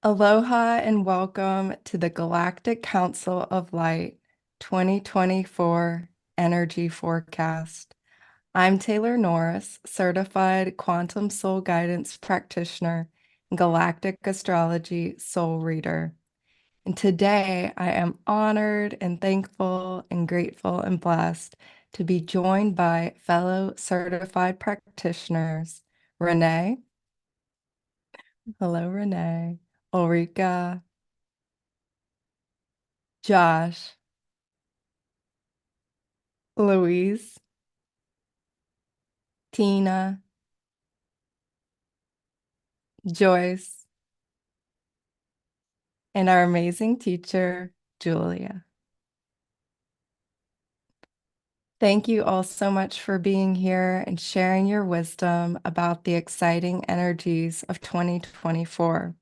Aloha and welcome to the Galactic Council of Light 2024 Energy Forecast. I'm Taylor Norris, certified quantum soul guidance practitioner and Galactic Astrology soul reader. And today I am honored and thankful and grateful and blessed to be joined by fellow certified practitioners, Renee. Hello, Renee. Ulrika. Josh, Louise, Tina, Joyce, and our amazing teacher, Julia. Thank you all so much for being here and sharing your wisdom about the exciting energies of 2024.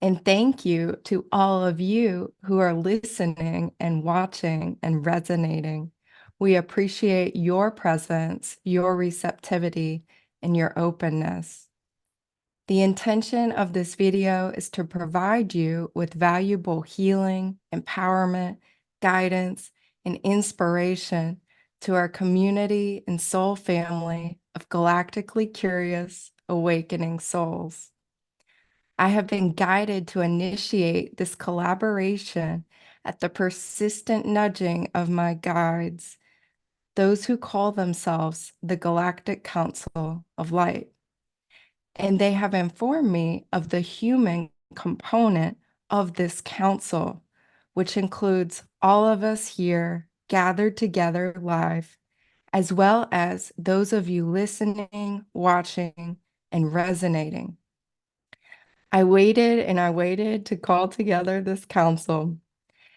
And thank you to all of you who are listening and watching and resonating. We appreciate your presence, your receptivity, and your openness. The intention of this video is to provide you with valuable healing, empowerment, guidance, and inspiration to our community and soul family of galactically curious, awakening souls. I have been guided to initiate this collaboration at the persistent nudging of my guides, those who call themselves the Galactic Council of Light. And they have informed me of the human component of this council, which includes all of us here gathered together live, as well as those of you listening, watching, and resonating. I waited and I waited to call together this council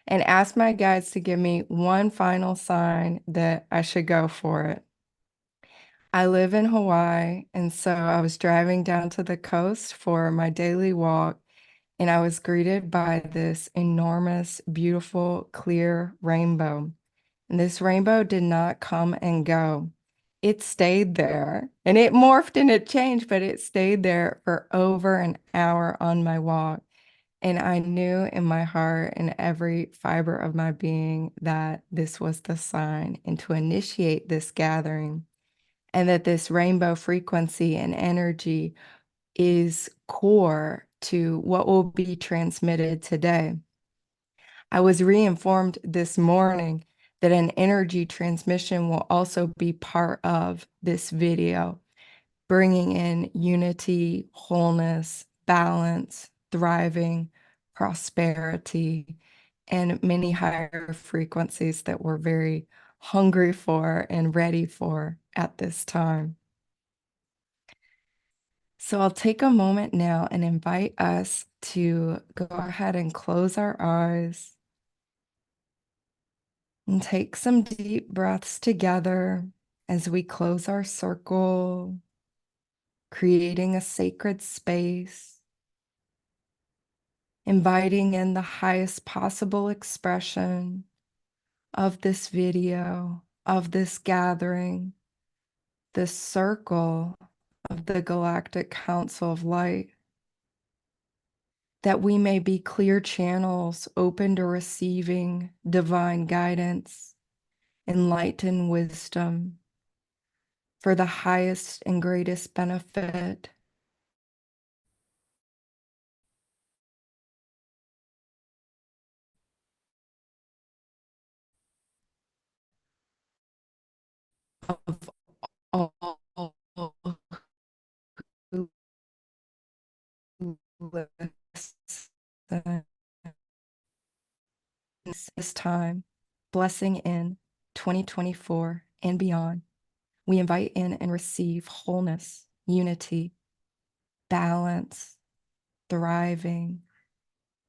and asked my guides to give me one final sign that I should go for it. I live in Hawaii, and so I was driving down to the coast for my daily walk, and I was greeted by this enormous, beautiful, clear rainbow. And this rainbow did not come and go. It stayed there, and it morphed and it changed, but it stayed there for over an hour on my walk. And I knew in my heart and every fiber of my being that this was the sign, and to initiate this gathering and that this rainbow frequency and energy is core to what will be transmitted today. I was reinformed this morning that an energy transmission will also be part of this video, bringing in unity, wholeness, balance, thriving, prosperity, and many higher frequencies that we're very hungry for and ready for at this time. So I'll take a moment now and invite us to go ahead and close our eyes and take some deep breaths together as we close our circle, creating a sacred space, inviting in the highest possible expression of this video, of this gathering, this circle of the Galactic Council of Light, that we may be clear channels open to receiving divine guidance, enlightened wisdom for the highest and greatest benefit of all who listen this time, blessing in 2024 and beyond. We invite in and receive wholeness, unity, balance, thriving,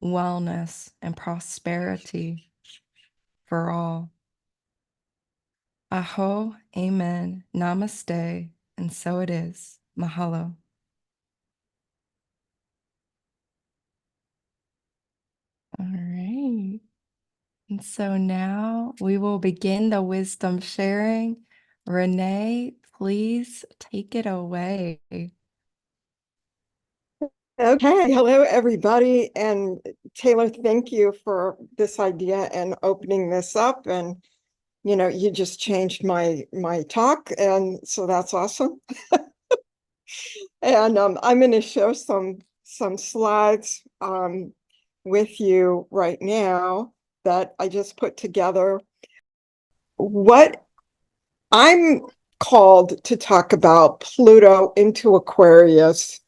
wellness, and prosperity for all. Aho, amen, namaste, and so it is. Mahalo. All right. And so now we will begin the wisdom sharing. Renee, please take it away. Okay, hello everybody. And Taylor, thank you for this idea and opening this up. And you just changed my talk, and so that's awesome. And I'm going to show some slides with you right now that I just put together. What I'm called to talk about Pluto into Aquarius.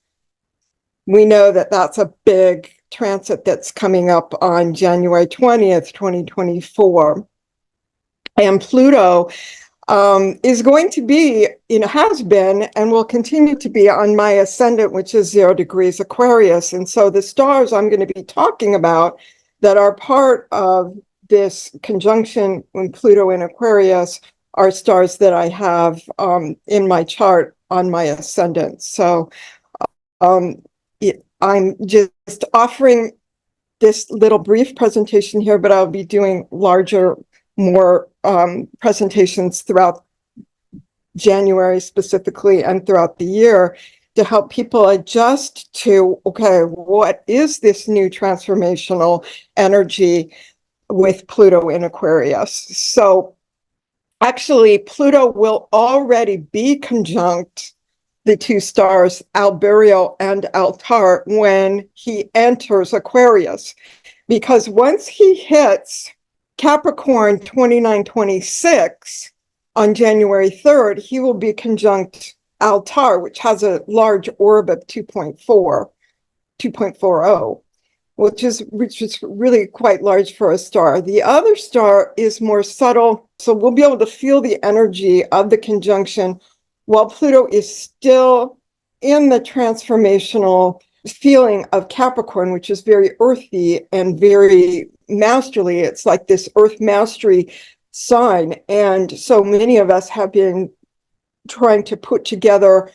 We know that that's a big transit that's coming up on January 20th, 2024. And Pluto is going to be, has been and will continue to be on my ascendant, which is 0 degrees Aquarius. And so the stars I'm going to be talking about that are part of this conjunction with Pluto in Aquarius are stars that I have in my chart on my ascendant. So um, I'm just offering this little brief presentation here, but I'll be doing larger, more presentations throughout January specifically and throughout the year to help people adjust to, okay, what is this new transformational energy with Pluto in Aquarius? So actually, Pluto will already be conjunct the two stars, Alberio and Altar, when he enters Aquarius. Because once he hits Capricorn 2926 on January 3rd, he will be conjunct Altar, which has a large orb of 2.40, which is really quite large for a star. The other star is more subtle, so we'll be able to feel the energy of the conjunction while Pluto is still in the transformational feeling of Capricorn, which is very earthy and very masterly. It's like this earth mastery sign. And so many of us have been trying to put together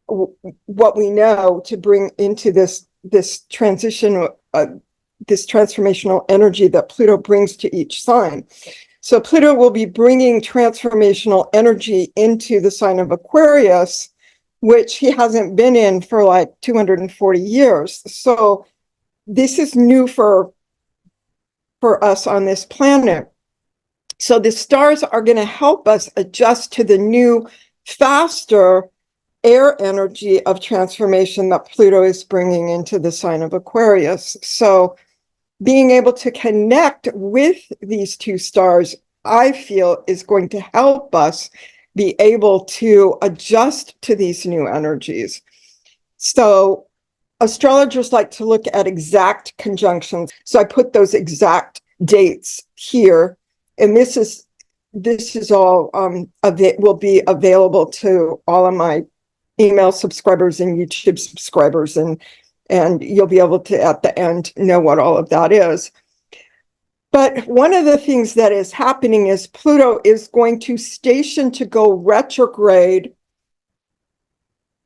what we know to bring into this transition, this transformational energy that Pluto brings to each sign. So Pluto will be bringing transformational energy into the sign of Aquarius, which he hasn't been in for like 240 years. So this is new for us on this planet. So the stars are going to help us adjust to the new, faster air energy of transformation that Pluto is bringing into the sign of Aquarius. So being able to connect with these two stars, I feel, is going to help us be able to adjust to these new energies. So astrologers like to look at exact conjunctions. So I put those exact dates here. And this is all will be available to all of my email subscribers and YouTube subscribers, and you'll be able to at the end know what all of that is. But one of the things that is happening is Pluto is going to station to go retrograde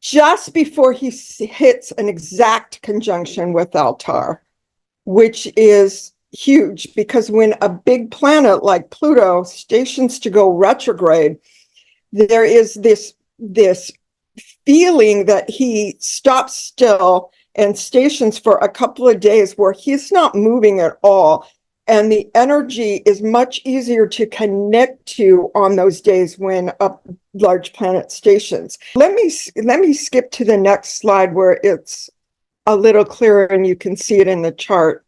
just before he hits an exact conjunction with Altar, which is huge because when a big planet like Pluto stations to go retrograde, there is this feeling that he stops still and stations for a couple of days where he's not moving at all. And the energy is much easier to connect to on those days when a large planet stations. Let me skip to the next slide where it's a little clearer and you can see it in the chart.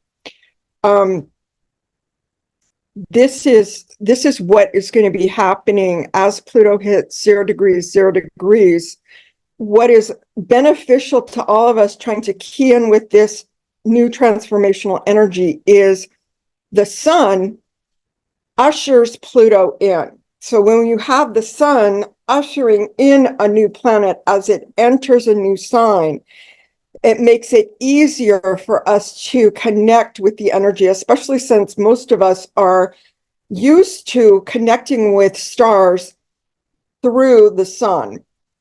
This is what is going to be happening as Pluto hits 0 degrees, 0 degrees. What is beneficial to all of us trying to key in with this new transformational energy is the sun ushers Pluto in. So when you have the sun ushering in a new planet as it enters a new sign, it makes it easier for us to connect with the energy, especially since most of us are used to connecting with stars through the sun,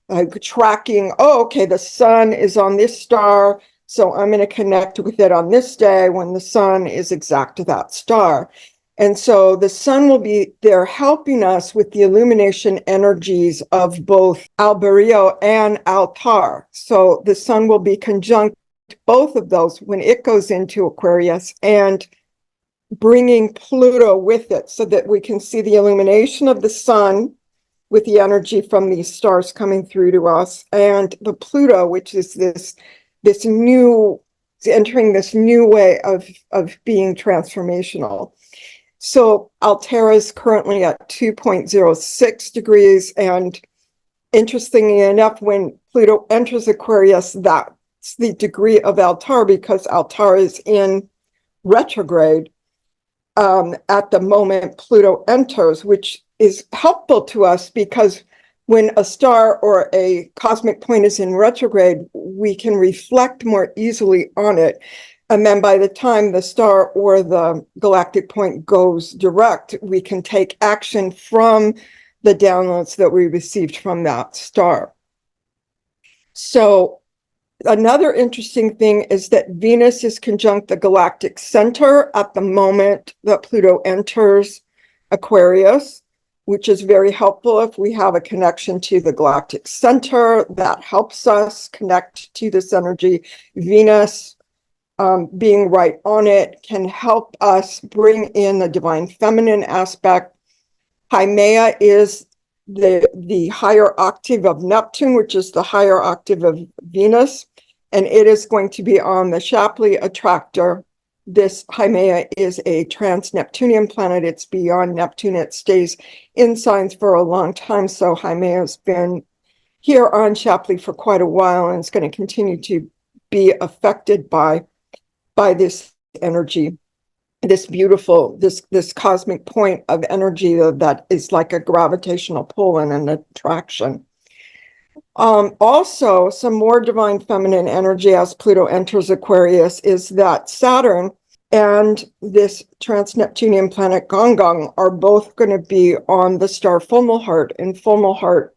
like tracking, oh, okay, the sun is on this star, so I'm going to connect with it on this day when the sun is exact to that star. And so the sun will be there helping us with the illumination energies of both Alberio and Altar. So the sun will be conjunct both of those when it goes into Aquarius and bringing Pluto with it so that we can see the illumination of the sun with the energy from these stars coming through to us, and the Pluto, which is this new, entering this new way of being transformational. So Altera is currently at 2.06 degrees, and interestingly enough, when Pluto enters Aquarius, that's the degree of Altara, because Altara is in retrograde at the moment Pluto enters, which is helpful to us because when a star or a cosmic point is in retrograde, we can reflect more easily on it. And then by the time the star or the galactic point goes direct, we can take action from the downloads that we received from that star. So another interesting thing is that Venus is conjunct the galactic center at the moment that Pluto enters Aquarius, which is very helpful if we have a connection to the galactic center. That helps us connect to this energy. Venus, being right on it, can help us bring in the divine feminine aspect. Haumea is the higher octave of Neptune, which is the higher octave of Venus, and it is going to be on the Shapley attractor. This Haumea is a trans-Neptunian planet. It's beyond Neptune. It stays in signs for a long time. So Haumea has been here on Shapley for quite a while, and it's going to continue to be affected by this energy. This beautiful, this cosmic point of energy that is like a gravitational pull and an attraction. Also, some more divine feminine energy as Pluto enters Aquarius is that Saturn and this trans-Neptunian planet Gonggong are both going to be on the star Fomalhaut, and Fomalhaut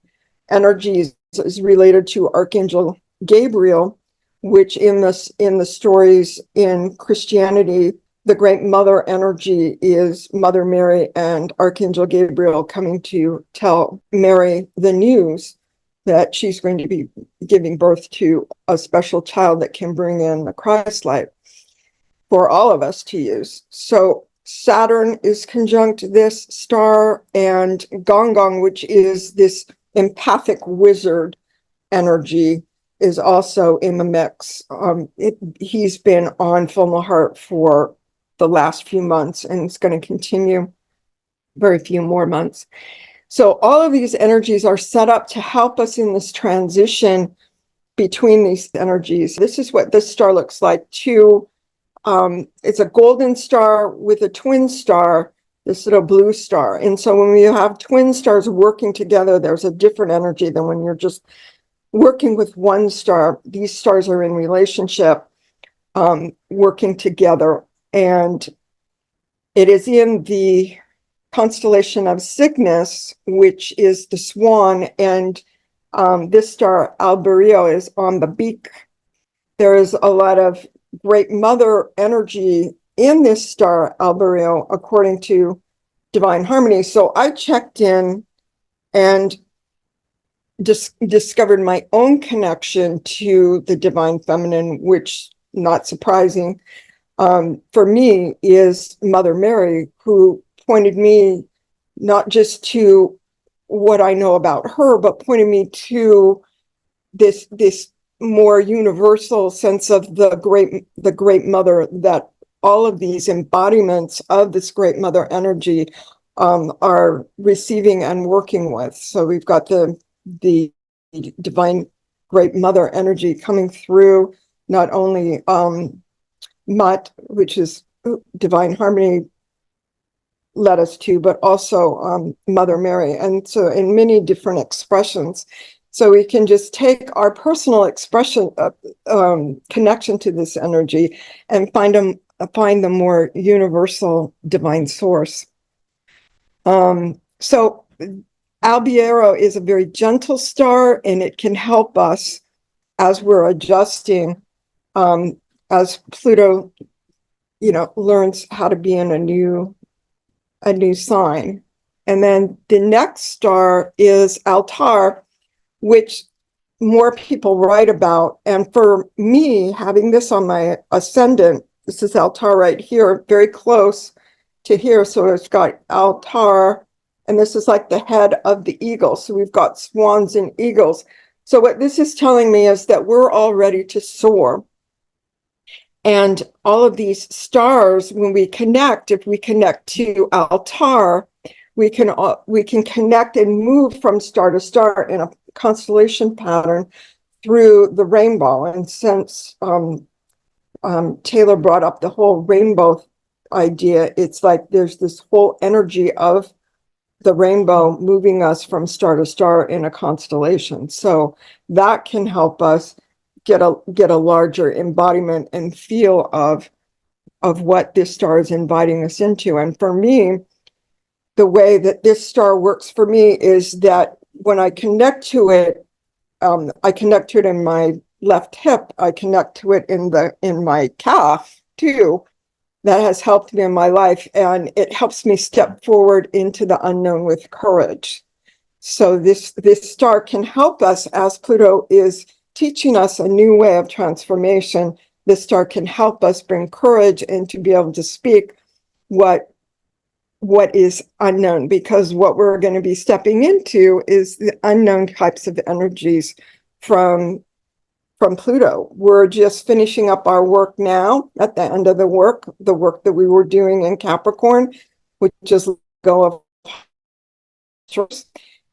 energies is related to Archangel Gabriel, which in the stories in Christianity, the great mother energy is Mother Mary and Archangel Gabriel coming to tell Mary the news that she's going to be giving birth to a special child that can bring in the Christ light for all of us to use. So Saturn is conjunct this star, and Gonggong, which is this empathic wizard energy, is also in the mix. He's been on Fomalhaut for the last few months, and it's going to continue very few more months. So all of these energies are set up to help us in this transition between these energies. This is what this star looks like too. It's a golden star with a twin star, this little blue star. And so when we have twin stars working together, there's a different energy than when you're just working with one star. These stars are in relationship, working together. And it is in the constellation of Cygnus, which is the swan, and this star Alberio is on the beak. There is a lot of great mother energy in this star Alberio, according to Divine Harmony. So I checked in and discovered my own connection to the divine feminine, which, not surprising, for me is Mother Mary, who pointed me not just to what I know about her, but pointed me to this more universal sense of the great mother, that all of these embodiments of this great mother energy are receiving and working with. So we've got the divine great mother energy coming through, not only Mut, which is Divine Harmony led us to, but also Mother Mary. And so in many different expressions. So we can just take our personal expression connection to this energy and find the more universal divine source. So Albeiro is a very gentle star, and it can help us as we're adjusting, as Pluto, learns how to be in a new sign. And then the next star is Altar, which more people write about. And for me, having this on my ascendant, this is Altar right here, very close to here. So it's got Altar, and this is like the head of the eagle. So we've got swans and eagles. So what this is telling me is that we're all ready to soar. And all of these stars, when we connect, if we connect to Altar, we can connect and move from star to star in a constellation pattern through the rainbow. And since Taylor brought up the whole rainbow idea, it's like there's this whole energy of the rainbow moving us from star to star in a constellation. So that can help us get a larger embodiment and feel of what this star is inviting us into. And for me, the way that this star works for me is that when I connect to it, I connect to it in my left hip. I connect to it in my calf too. That has helped me in my life, and it helps me step forward into the unknown with courage. So this star can help us as Pluto is teaching us a new way of transformation. This star can help us bring courage and to be able to speak what is unknown, because what we're going to be stepping into is the unknown types of energies from Pluto. We're just finishing up our work now at the end of the work that we were doing in Capricorn, which is go of,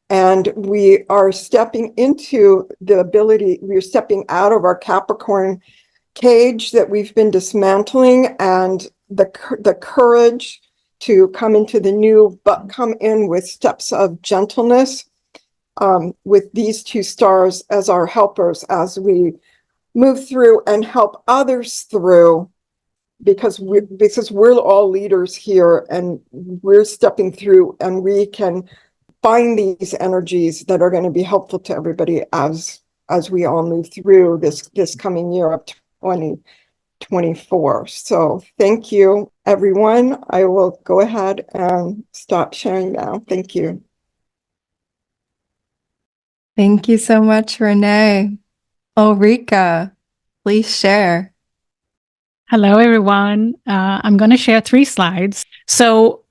and we are stepping into the ability, we're stepping out of our Capricorn cage that we've been dismantling, and the courage to come into the new, but come in with steps of gentleness, with these two stars as our helpers as we move through and help others through, because we're all leaders here, and we're stepping through, and we can find these energies that are going to be helpful to everybody as we all move through this coming year of 2024. So thank you, everyone. I will go ahead and stop sharing now. Thank you. Thank you so much, Renee. Ulrika, please share. Hello, everyone. I'm going to share 3 slides. So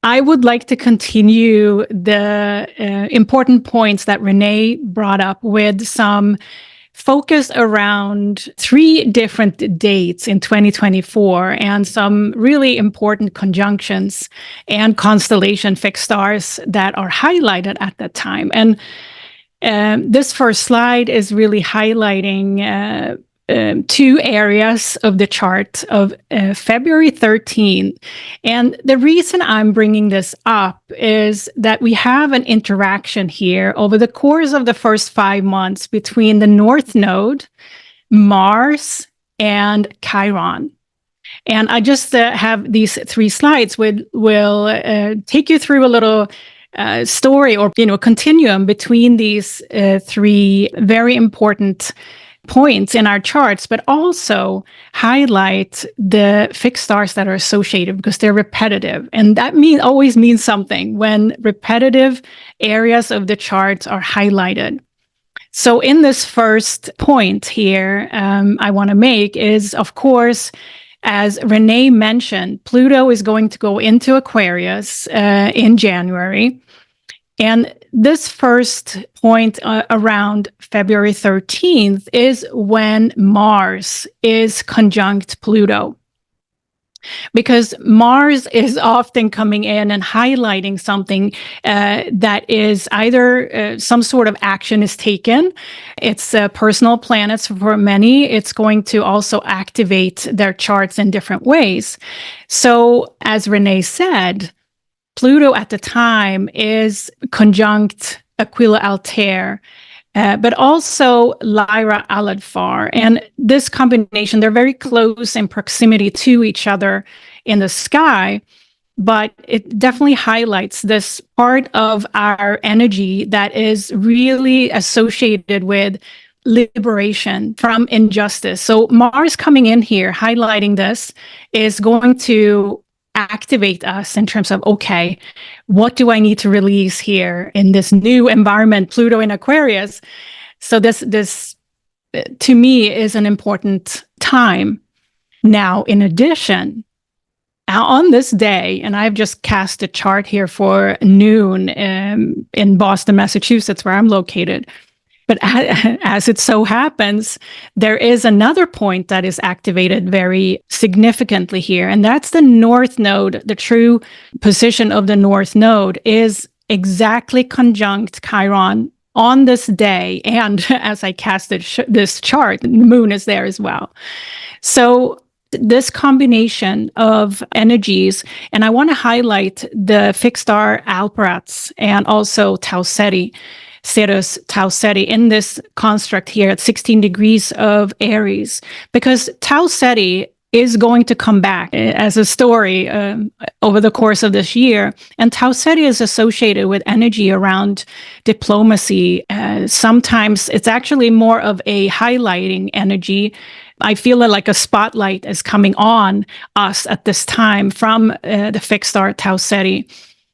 I would like to continue the important points that Renee brought up with some focus around 3 different dates in 2024 and some really important conjunctions and constellation fixed stars that are highlighted at that time. And this first slide is really highlighting 2 areas of the chart of February 13th. And the reason I'm bringing this up is that we have an interaction here over the course of the first 5 months between the North Node, Mars, and Chiron. And I just have these 3 slides will take you through a little story or continuum between these 3 very important points in our charts, but also highlight the fixed stars that are associated because they're repetitive. And that always means something when repetitive areas of the charts are highlighted. So in this first point here, I want to make is, of course, as Renee mentioned, Pluto is going to go into Aquarius in January. And this first point around February 13th is when Mars is conjunct Pluto. Because Mars is often coming in and highlighting something that is either some sort of action is taken. It's personal planets for many. It's going to also activate their charts in different ways. So as Renee said, Pluto at the time is conjunct Aquila Altair, but also Lyra Aladfar. And this combination, they're very close in proximity to each other in the sky, but it definitely highlights this part of our energy that is really associated with liberation from injustice. So Mars coming in here, highlighting this, is going to activate us in terms of, okay, what do I need to release here in this new environment, Pluto in Aquarius? So this to me is an important time. Now, in addition, on this day, and I've just cast a chart here for noon in Boston, Massachusetts, where I'm located. But as it so happens, there is another point that is activated very significantly here, and that's the North Node. The true position of the North Node is exactly conjunct Chiron on this day. And as I casted this chart, the moon is there as well. So this combination of energies, and I want to highlight the fixed star Alperatz and also Tau Ceti, Cetus Tau Ceti in this construct here at 16 degrees of Aries, because Tau Ceti is going to come back as a story over the course of this year. And Tau Ceti is associated with energy around diplomacy. Sometimes it's actually more of a highlighting energy. I feel like a spotlight is coming on us at this time from the fixed star Tau Ceti.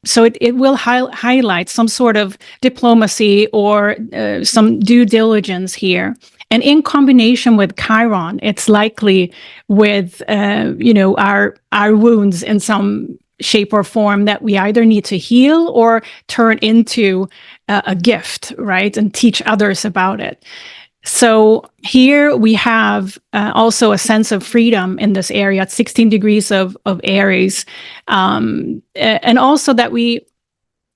So it will highlight some sort of diplomacy or some due diligence here. And in combination with Chiron, it's likely with our wounds in some shape or form that we either need to heal or turn into a gift, right? And teach others about it. So here we have also a sense of freedom in this area at 16 degrees of Aries. And also that we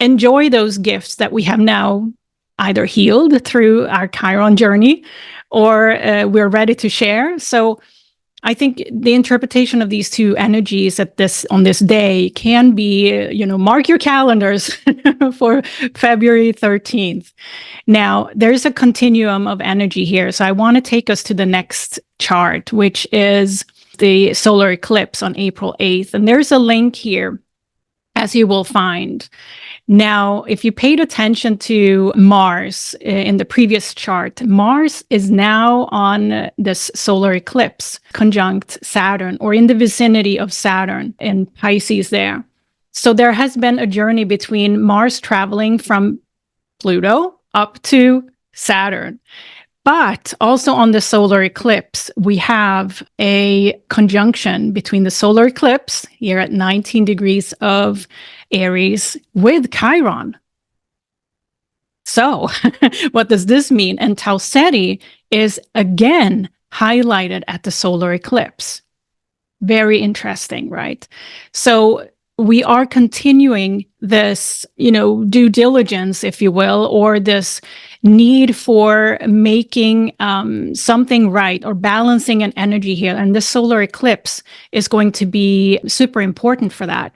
enjoy those gifts that we have now either healed through our Chiron journey or we're ready to share. So I think the interpretation of these two energies on this day can be, mark your calendars for February 13th. Now, there's a continuum of energy here. So I want to take us to the next chart, which is the solar eclipse on April 8th. And there's a link here, as you will find. Now, if you paid attention to Mars in the previous chart, Mars is now on this solar eclipse conjunct Saturn, or in the vicinity of Saturn in Pisces there. So there has been a journey between Mars traveling from Pluto up to Saturn. But also on the solar eclipse, we have a conjunction between the solar eclipse here at 19 degrees of Aries with Chiron. So what does this mean? And Tau Ceti is again highlighted at the solar eclipse. Very interesting, right? So we are continuing this, due diligence, if you will, or this need for making something right or balancing an energy here. And the solar eclipse is going to be super important for that.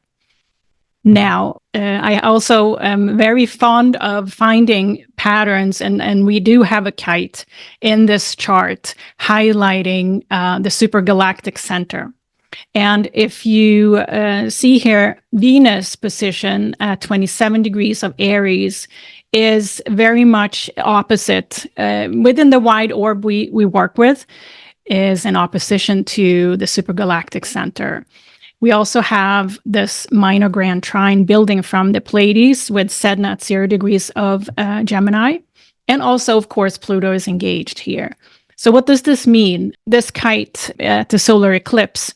Now, I also am very fond of finding patterns, and we do have a kite in this chart highlighting the supergalactic center. And if you see here, Venus position at 27 degrees of Aries is very much opposite within the wide orb we work with, is in opposition to the supergalactic center. We also have this minor grand trine building from the Pleiades with Sedna at 0 degrees of Gemini. And also, of course, Pluto is engaged here. So what does this mean? This kite at the solar eclipse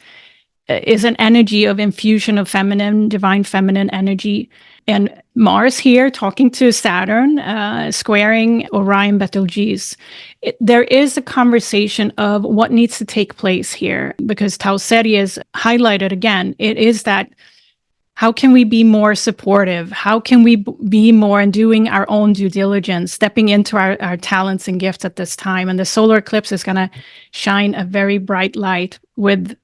is an energy of infusion of feminine, divine feminine energy. And Mars here talking to Saturn, squaring Orion Betelgeuse. There is a conversation of what needs to take place here, because Tau Ceti is highlighted again. It is that, how can we be more supportive? How can we be more in doing our own due diligence, stepping into our talents and gifts at this time? And the solar eclipse is going to shine a very bright light with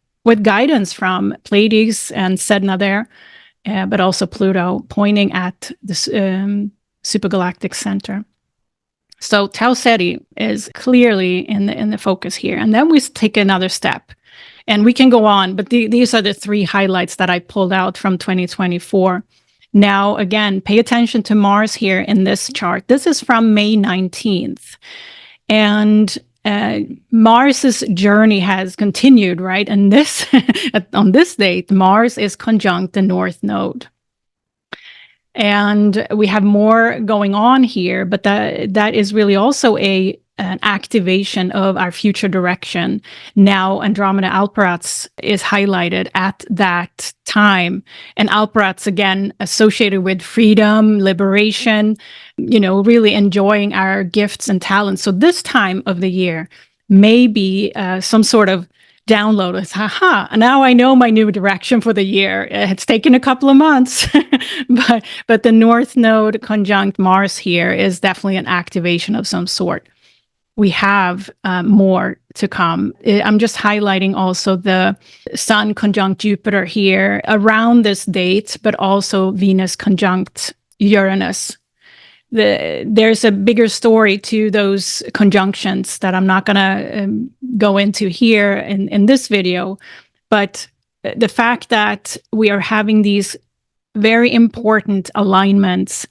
guidance from Pleiades and Sedna there. But also Pluto pointing at the supergalactic center. So Tau Ceti is clearly in the focus here. And then we take another step. And we can go on, but these are the three highlights that I pulled out from 2024. Now, again, pay attention to Mars here in this chart. This is from May 19th. And Mars's journey has continued, right? And this, on this date, Mars is conjunct the North Node. And we have more going on here, but that is really also a an activation of our future direction. Now, Andromeda Alperatus is highlighted at that time. And Alperatus, again, associated with freedom, liberation, really enjoying our gifts and talents. So this time of the year may be some sort of download. It's, now I know my new direction for the year. It's taken a couple of months, but the North Node conjunct Mars here is definitely an activation of some sort. We have more to come. I'm just highlighting also the Sun conjunct Jupiter here around this date, but also Venus conjunct Uranus. There's a bigger story to those conjunctions that I'm not going to go into here in this video. But the fact that we are having these very important alignments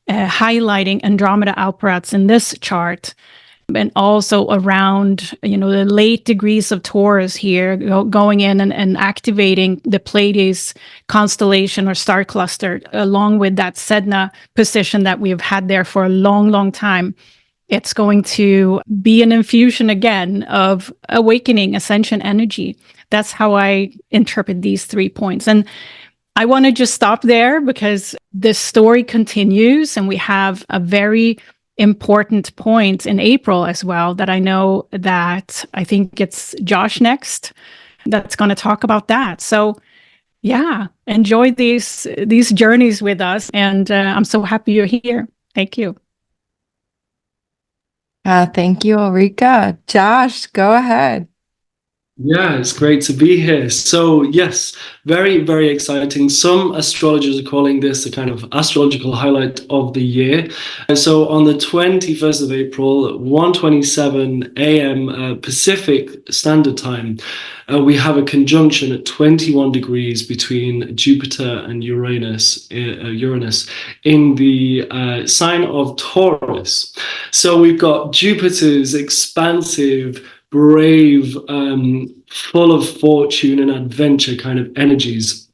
highlighting Andromeda Alperatus in this chart, and also around, the late degrees of Taurus here, going in and activating the Pleiades constellation or star cluster, along with that Sedna position that we've had there for a long, long time. It's going to be an infusion again of awakening ascension energy. That's how I interpret these 3 points. And I want to just stop there because the story continues, and we have a very important point in April as well that I know that I think it's Josh next that's going to talk about that. So yeah, enjoy these journeys with us, and I'm so happy you're here. Thank you. Thank you, Ulrika. Josh, go ahead. Yeah, it's great to be here. So yes, very, very exciting. Some astrologers are calling this a kind of astrological highlight of the year. So on the 21st of April, 1:27 a.m. Pacific Standard Time, we have a conjunction at 21 degrees between Jupiter and Uranus in the sign of Taurus. So we've got Jupiter's expansive, brave, full of fortune and adventure kind of energies,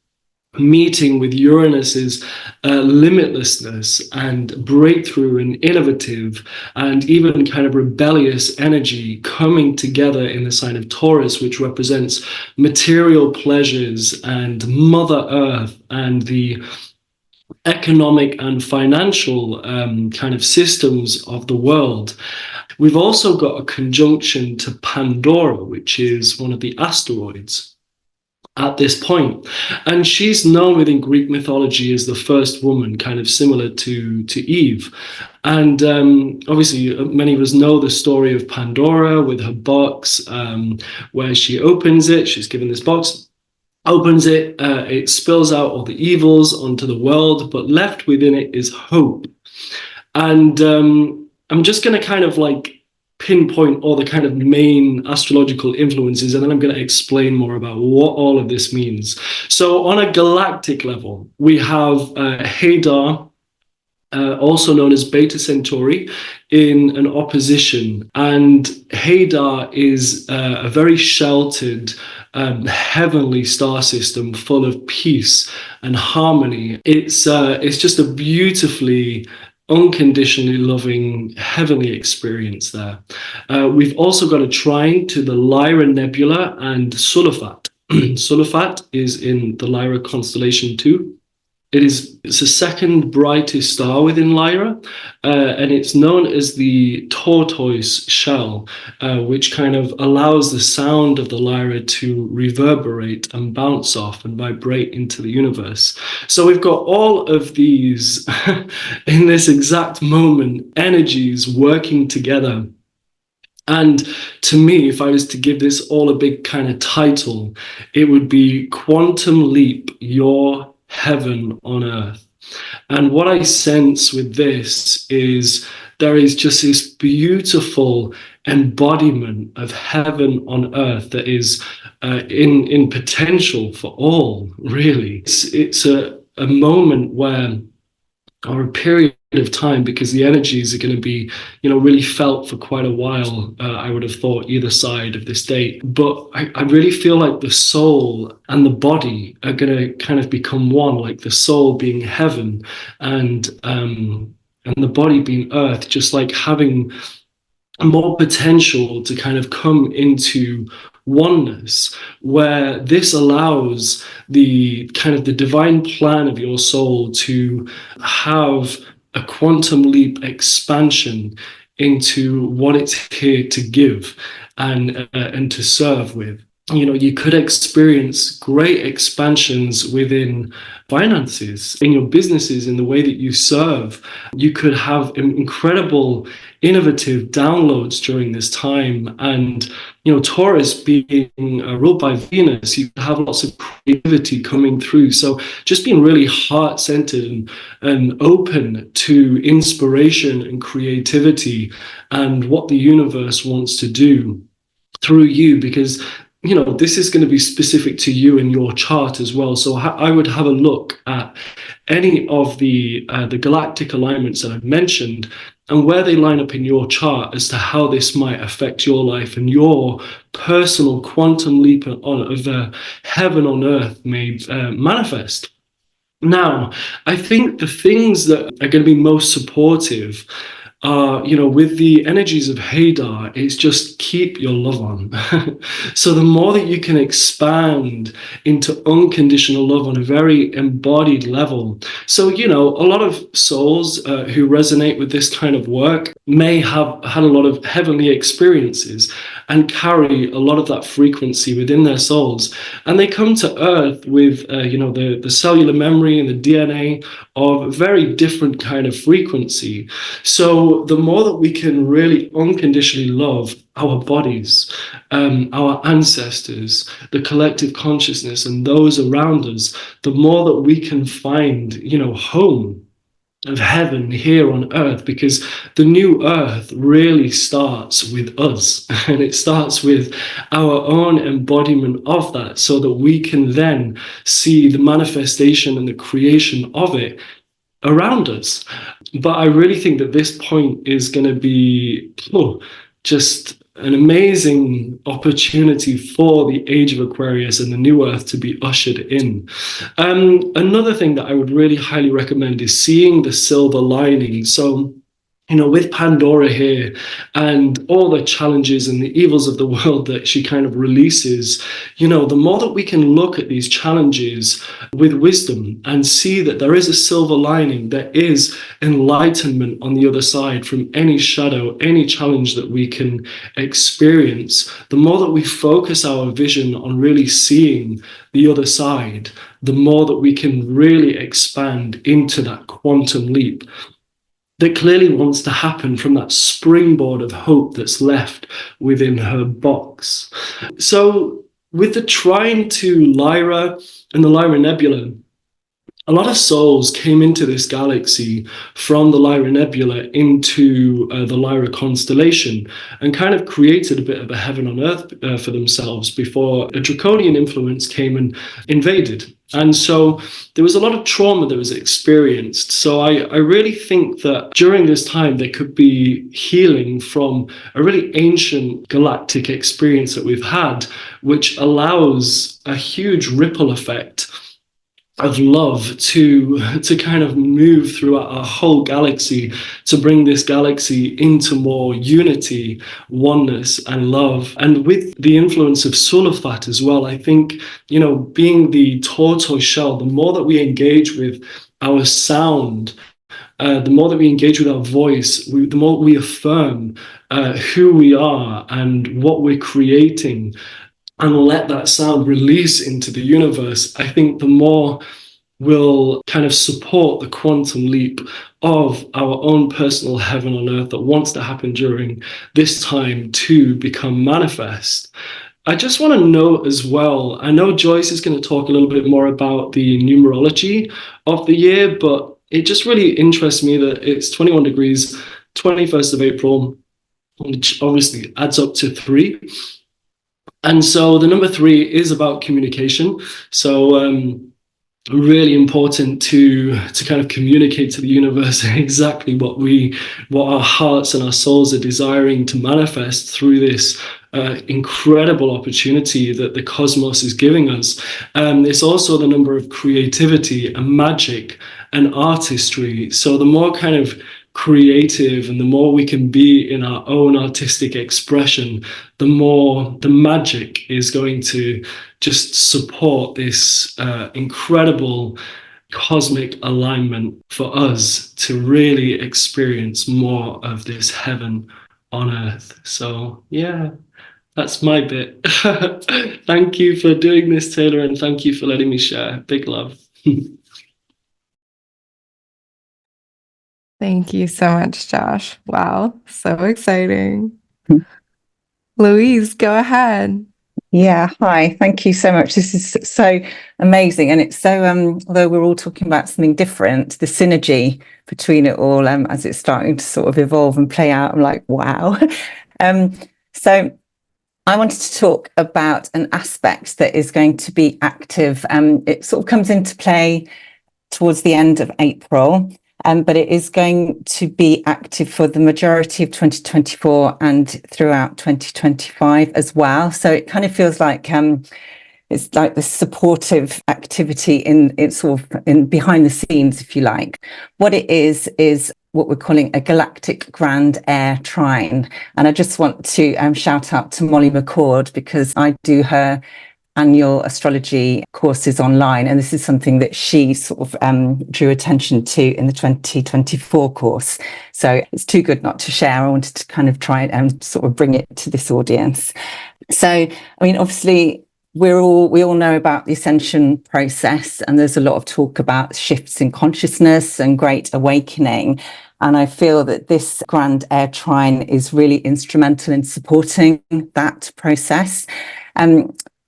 meeting with Uranus's limitlessness and breakthrough and innovative and even kind of rebellious energy coming together in the sign of Taurus, which represents material pleasures and Mother Earth and the economic and financial kind of systems of the world. We've also got a conjunction to Pandora, which is one of the asteroids at this point. And she's known within Greek mythology as the first woman, kind of similar to Eve. And obviously, many of us know the story of Pandora with her box, where she opens it. She's given this box, opens it, it spills out all the evils onto the world, but left within it is hope. And I'm just going to kind of like pinpoint all the kind of main astrological influences, and then I'm going to explain more about what all of this means. So on a galactic level, we have Hadar, also known as Beta Centauri, in an opposition. And Hadar is a very sheltered, heavenly star system full of peace and harmony. It's just a beautifully, unconditionally loving heavenly experience there. We've also got a trine to the Lyra Nebula and Sulafat. Sulafat is in the Lyra constellation too. It's the second brightest star within Lyra, and it's known as the tortoise shell, which kind of allows the sound of the Lyra to reverberate and bounce off and vibrate into the universe. So we've got all of these, in this exact moment, energies working together. And to me, if I was to give this all a big kind of title, it would be Quantum Leap, Your Heaven on Earth. And what I sense with this is there is just this beautiful embodiment of heaven on earth that is in potential for all, really. It's a moment where, or a period of time, because the energies are going to be, really felt for quite a while, I would have thought, either side of this date. But I really feel like the soul and the body are going to kind of become one, like the soul being heaven and the body being earth, just like having more potential to kind of come into oneness, where this allows the kind of the divine plan of your soul to have a quantum leap expansion into what it's here to give and to serve with. You know, you could experience great expansions within finances, in your businesses, in the way that you serve. You could have incredible innovative downloads during this time. And, you know, Taurus being ruled by Venus, you have lots of creativity coming through. So just being really heart-centered and open to inspiration and creativity and what the universe wants to do through you, because you know this is going to be specific to you and your chart as well. So I would have a look at any of the galactic alignments that I've mentioned and where they line up in your chart as to how this might affect your life and your personal quantum leap of heaven on earth may manifest. Now, I think the things that are going to be most supportive you know, with the energies of Hadar, it's just keep your love on. So the more that you can expand into unconditional love on a very embodied level. So, you know, a lot of souls who resonate with this kind of work may have had a lot of heavenly experiences and carry a lot of that frequency within their souls. And they come to Earth with, you know, the cellular memory and the DNA of very different kind of frequency. So the more that we can really unconditionally love our bodies, our ancestors, the collective consciousness, and those around us, the more that we can find, you know, home of heaven here on earth, because the new earth really starts with us and it starts with our own embodiment of that, so that we can then see the manifestation and the creation of it around us. But I really think that this point is going to be just an amazing opportunity for the age of Aquarius and the new earth to be ushered in. Another thing that I would really highly recommend is seeing the silver lining. So, you know, with Pandora here and all the challenges and the evils of the world that she kind of releases, you know, the more that we can look at these challenges with wisdom and see that there is a silver lining, there is enlightenment on the other side from any shadow, any challenge that we can experience, the more that we focus our vision on really seeing the other side, the more that we can really expand into that quantum leap that clearly wants to happen from that springboard of hope that's left within her box. So with the trine to Lyra and the Lyra Nebula, a lot of souls came into this galaxy from the Lyra Nebula into the Lyra constellation and kind of created a bit of a heaven on earth for themselves before a draconian influence came and invaded. And so there was a lot of trauma that was experienced. So I really think that during this time, there could be healing from a really ancient galactic experience that we've had, which allows a huge ripple effect of love to kind of move throughout our whole galaxy, to bring this galaxy into more unity, oneness, and love. And with the influence of Sulafat as well, I think, you know, being the tortoise shell, the more that we engage with our sound, the more that we engage with our voice, the more we affirm who we are and what we're creating, and let that sound release into the universe, I think the more will kind of support the quantum leap of our own personal heaven on earth that wants to happen during this time to become manifest. I just want to note as well, I know Joyce is going to talk a little bit more about the numerology of the year, but it just really interests me that it's 21 degrees, 21st of April, which obviously adds up to 3. And so the number 3 is about communication. So really important to kind of communicate to the universe exactly what our hearts and our souls are desiring to manifest through this incredible opportunity that the cosmos is giving us. It's also the number of creativity and magic and artistry. So the more kind of creative and the more we can be in our own artistic expression, the more the magic is going to just support this incredible cosmic alignment for us to really experience more of this heaven on earth. So yeah, that's my bit. Thank you for doing this, Taylor, and thank you for letting me share. Big love. Thank you so much, Josh. Wow, so exciting. Louise, go ahead. Yeah, hi. Thank you so much. This is so amazing. And it's so, although we're all talking about something different, the synergy between it all, as it's starting to sort of evolve and play out, I'm like, wow. So I wanted to talk about an aspect that is going to be active. It sort of comes into play towards the end of April. But it is going to be active for the majority of 2024 and throughout 2025 as well. So it kind of feels like it's like the supportive activity in sort of in behind the scenes, if you like. What it is what we're calling a galactic grand air trine. And I just want to shout out to Molly McCord, because I do her annual astrology courses online, and this is something that she sort of drew attention to in the 2024 course. So it's too good not to share. I wanted to kind of try and sort of bring it to this audience. So, I mean, obviously, we all know about the ascension process, and there's a lot of talk about shifts in consciousness and great awakening. And I feel that this grand air trine is really instrumental in supporting that process.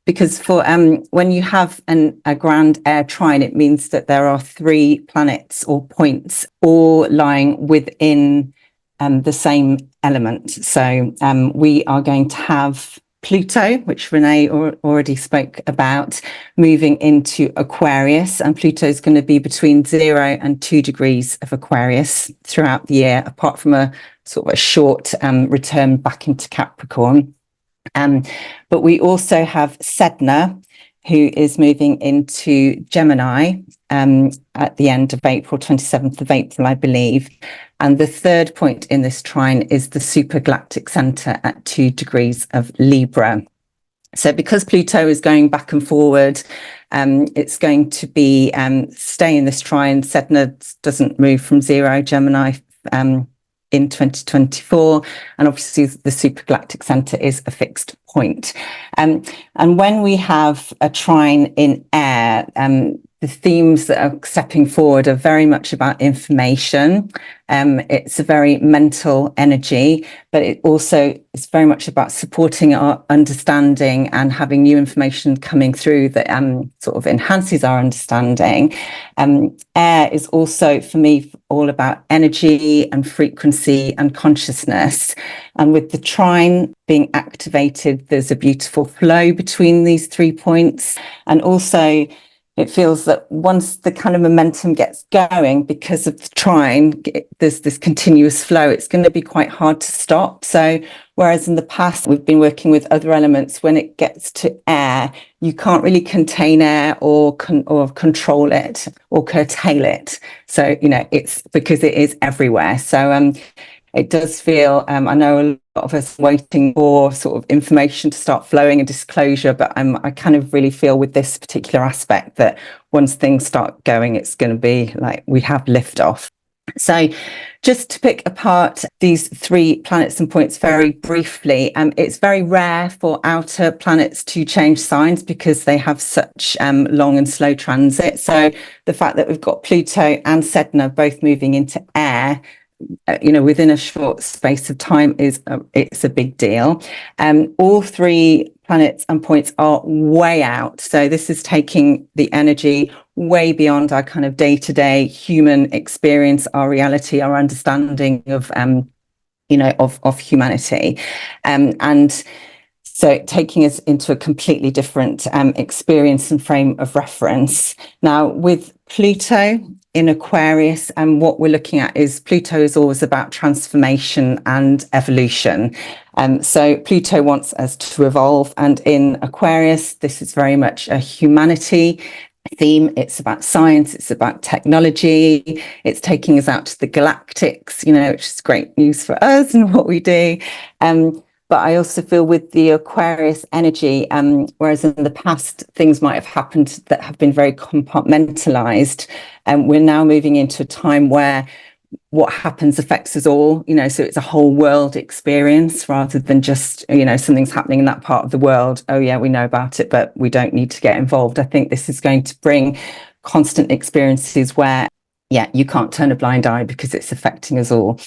Because for when you have a grand air trine, it means that there are 3 planets or points all lying within the same element. So we are going to have Pluto, which Renee already spoke about, moving into Aquarius, and Pluto is going to be between 0 and 2 degrees of Aquarius throughout the year, apart from a sort of a short return back into Capricorn. But we also have Sedna, who is moving into Gemini at the end of April, 27th of April, I believe. And the third point in this trine is the supergalactic center at 2 degrees of Libra. So because Pluto is going back and forward, it's going to be stay in this trine. Sedna doesn't move from 0, Gemini in 2024, and obviously the supergalactic center is a fixed point. And when we have a trine in air, the themes that are stepping forward are very much about information. It's a very mental energy, but it also is very much about supporting our understanding and having new information coming through that sort of enhances our understanding. Air is also, for me, all about energy and frequency and consciousness. And with the trine being activated, there's a beautiful flow between these 3 points. And also, it feels that once the kind of momentum gets going, because of the trine, there's this continuous flow. It's going to be quite hard to stop. So whereas in the past, we've been working with other elements, when it gets to air, you can't really contain air or control it or curtail it. So, you know, it's because it is everywhere. So it does feel, I know a lot of us are waiting for sort of information to start flowing and disclosure, but I kind of really feel with this particular aspect that once things start going, it's going to be like we have liftoff. So just to pick apart these 3 planets and points very briefly, it's very rare for outer planets to change signs because they have such long and slow transit. So the fact that we've got Pluto and Sedna both moving into air, you know, within a short space of time it's a big deal. All 3 planets and points are way out. So this is taking the energy way beyond our kind of day-to-day human experience, our reality, our understanding of, you know, of humanity. And so taking us into a completely different experience and frame of reference. Now, with Pluto in Aquarius, and what we're looking at is Pluto is always about transformation and evolution. So Pluto wants us to evolve, and in Aquarius, this is very much a humanity theme. It's about science, it's about technology, it's taking us out to the galactics, which is great news for us and what we do. But I also feel with the Aquarius energy, whereas in the past things might have happened that have been very compartmentalized, and we're now moving into a time where what happens affects us all, so it's a whole world experience rather than just, something's happening in that part of the world. Oh yeah, we know about it, but we don't need to get involved. I think this is going to bring constant experiences where, yeah, you can't turn a blind eye because it's affecting us all.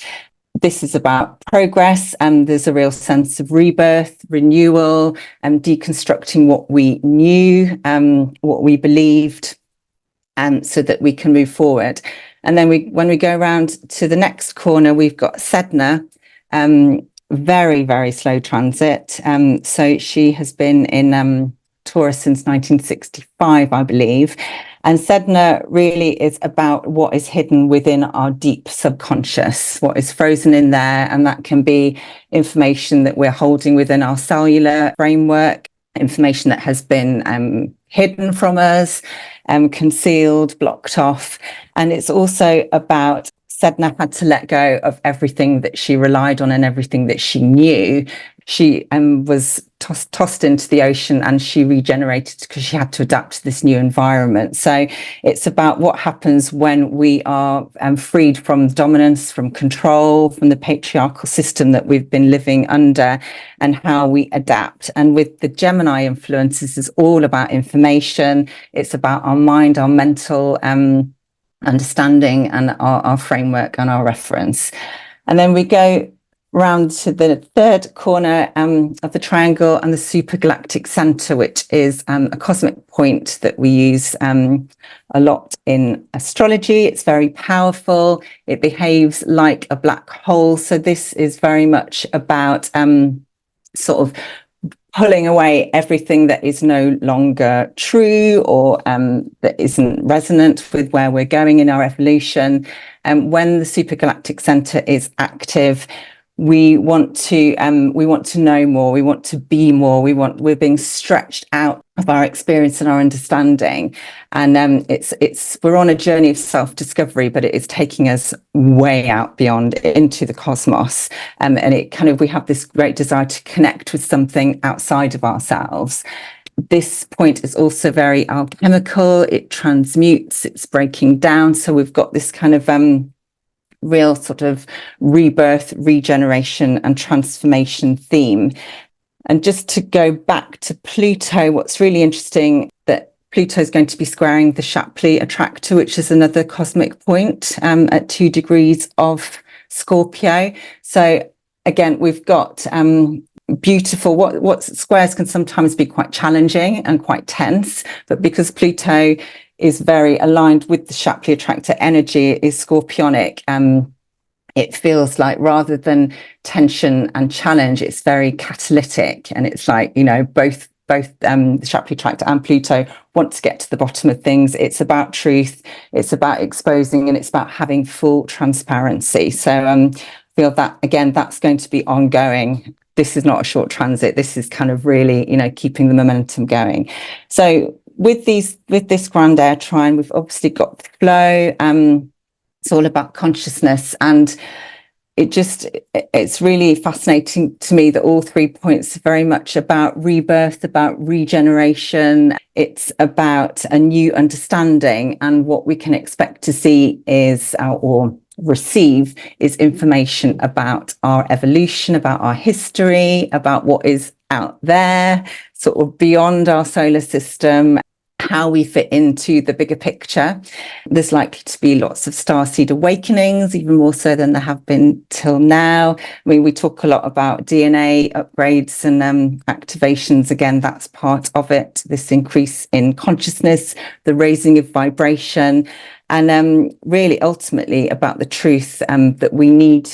This is about progress, and there's a real sense of rebirth, renewal, and deconstructing what we knew, what we believed, so that we can move forward. And then when we go around to the next corner, we've got Sedna, very, very slow transit. So she has been in Taurus since 1965, I believe. And Sedna really is about what is hidden within our deep subconscious, what is frozen in there. And that can be information that we're holding within our cellular framework, information that has been hidden from us, concealed, blocked off. And it's also about Sedna had to let go of everything that she relied on and everything that she knew. She was tossed into the ocean, and she regenerated because she had to adapt to this new environment. So it's about what happens when we are freed from dominance, from control, from the patriarchal system that we've been living under, and how we adapt. And with the Gemini influences, it's all about information. It's about our mind, our mental understanding, and our framework and our reference. And then we go round to the third corner of the triangle and the supergalactic center, which is a cosmic point that we use a lot in astrology. It's very powerful. It behaves like a black hole. So this is very much about sort of pulling away everything that is no longer true, or that isn't resonant with where we're going in our evolution. And when the supergalactic center is active, we want to know more, we want to be more, we're being stretched out of our experience and our understanding. And we're on a journey of self-discovery, but it is taking us way out beyond, into the cosmos. And we have this great desire to connect with something outside of ourselves. This point is also very alchemical. It transmutes, it's breaking down. So we've got this kind of real sort of rebirth, regeneration, and transformation theme. And just to go back to Pluto, what's really interesting that Pluto is going to be squaring the Shapley attractor, which is another cosmic point at 2 degrees of Scorpio. So again, we've got beautiful, what squares can sometimes be quite challenging and quite tense, but because Pluto is very aligned with the Shapley attractor energy, it is scorpionic. It feels like, rather than tension and challenge, it's very catalytic, and it's like, both the Shapley attractor and Pluto want to get to the bottom of things. It's about truth, it's about exposing, and it's about having full transparency. So I feel that, again, that's going to be ongoing. This is not a short transit. This is kind of really, keeping the momentum going. So with this grand air trine, we've obviously got the flow. It's all about consciousness, and it's really fascinating to me that all 3 points are very much about rebirth, about regeneration. It's about a new understanding, and what we can expect to see is, or receive, is information about our evolution, about our history, about what is out there, sort of beyond our solar system, how we fit into the bigger picture. There's likely to be lots of starseed awakenings, even more so than there have been till now. I mean, we talk a lot about DNA upgrades and activations. Again, that's part of it. This increase in consciousness, the raising of vibration, and really ultimately about the truth that we need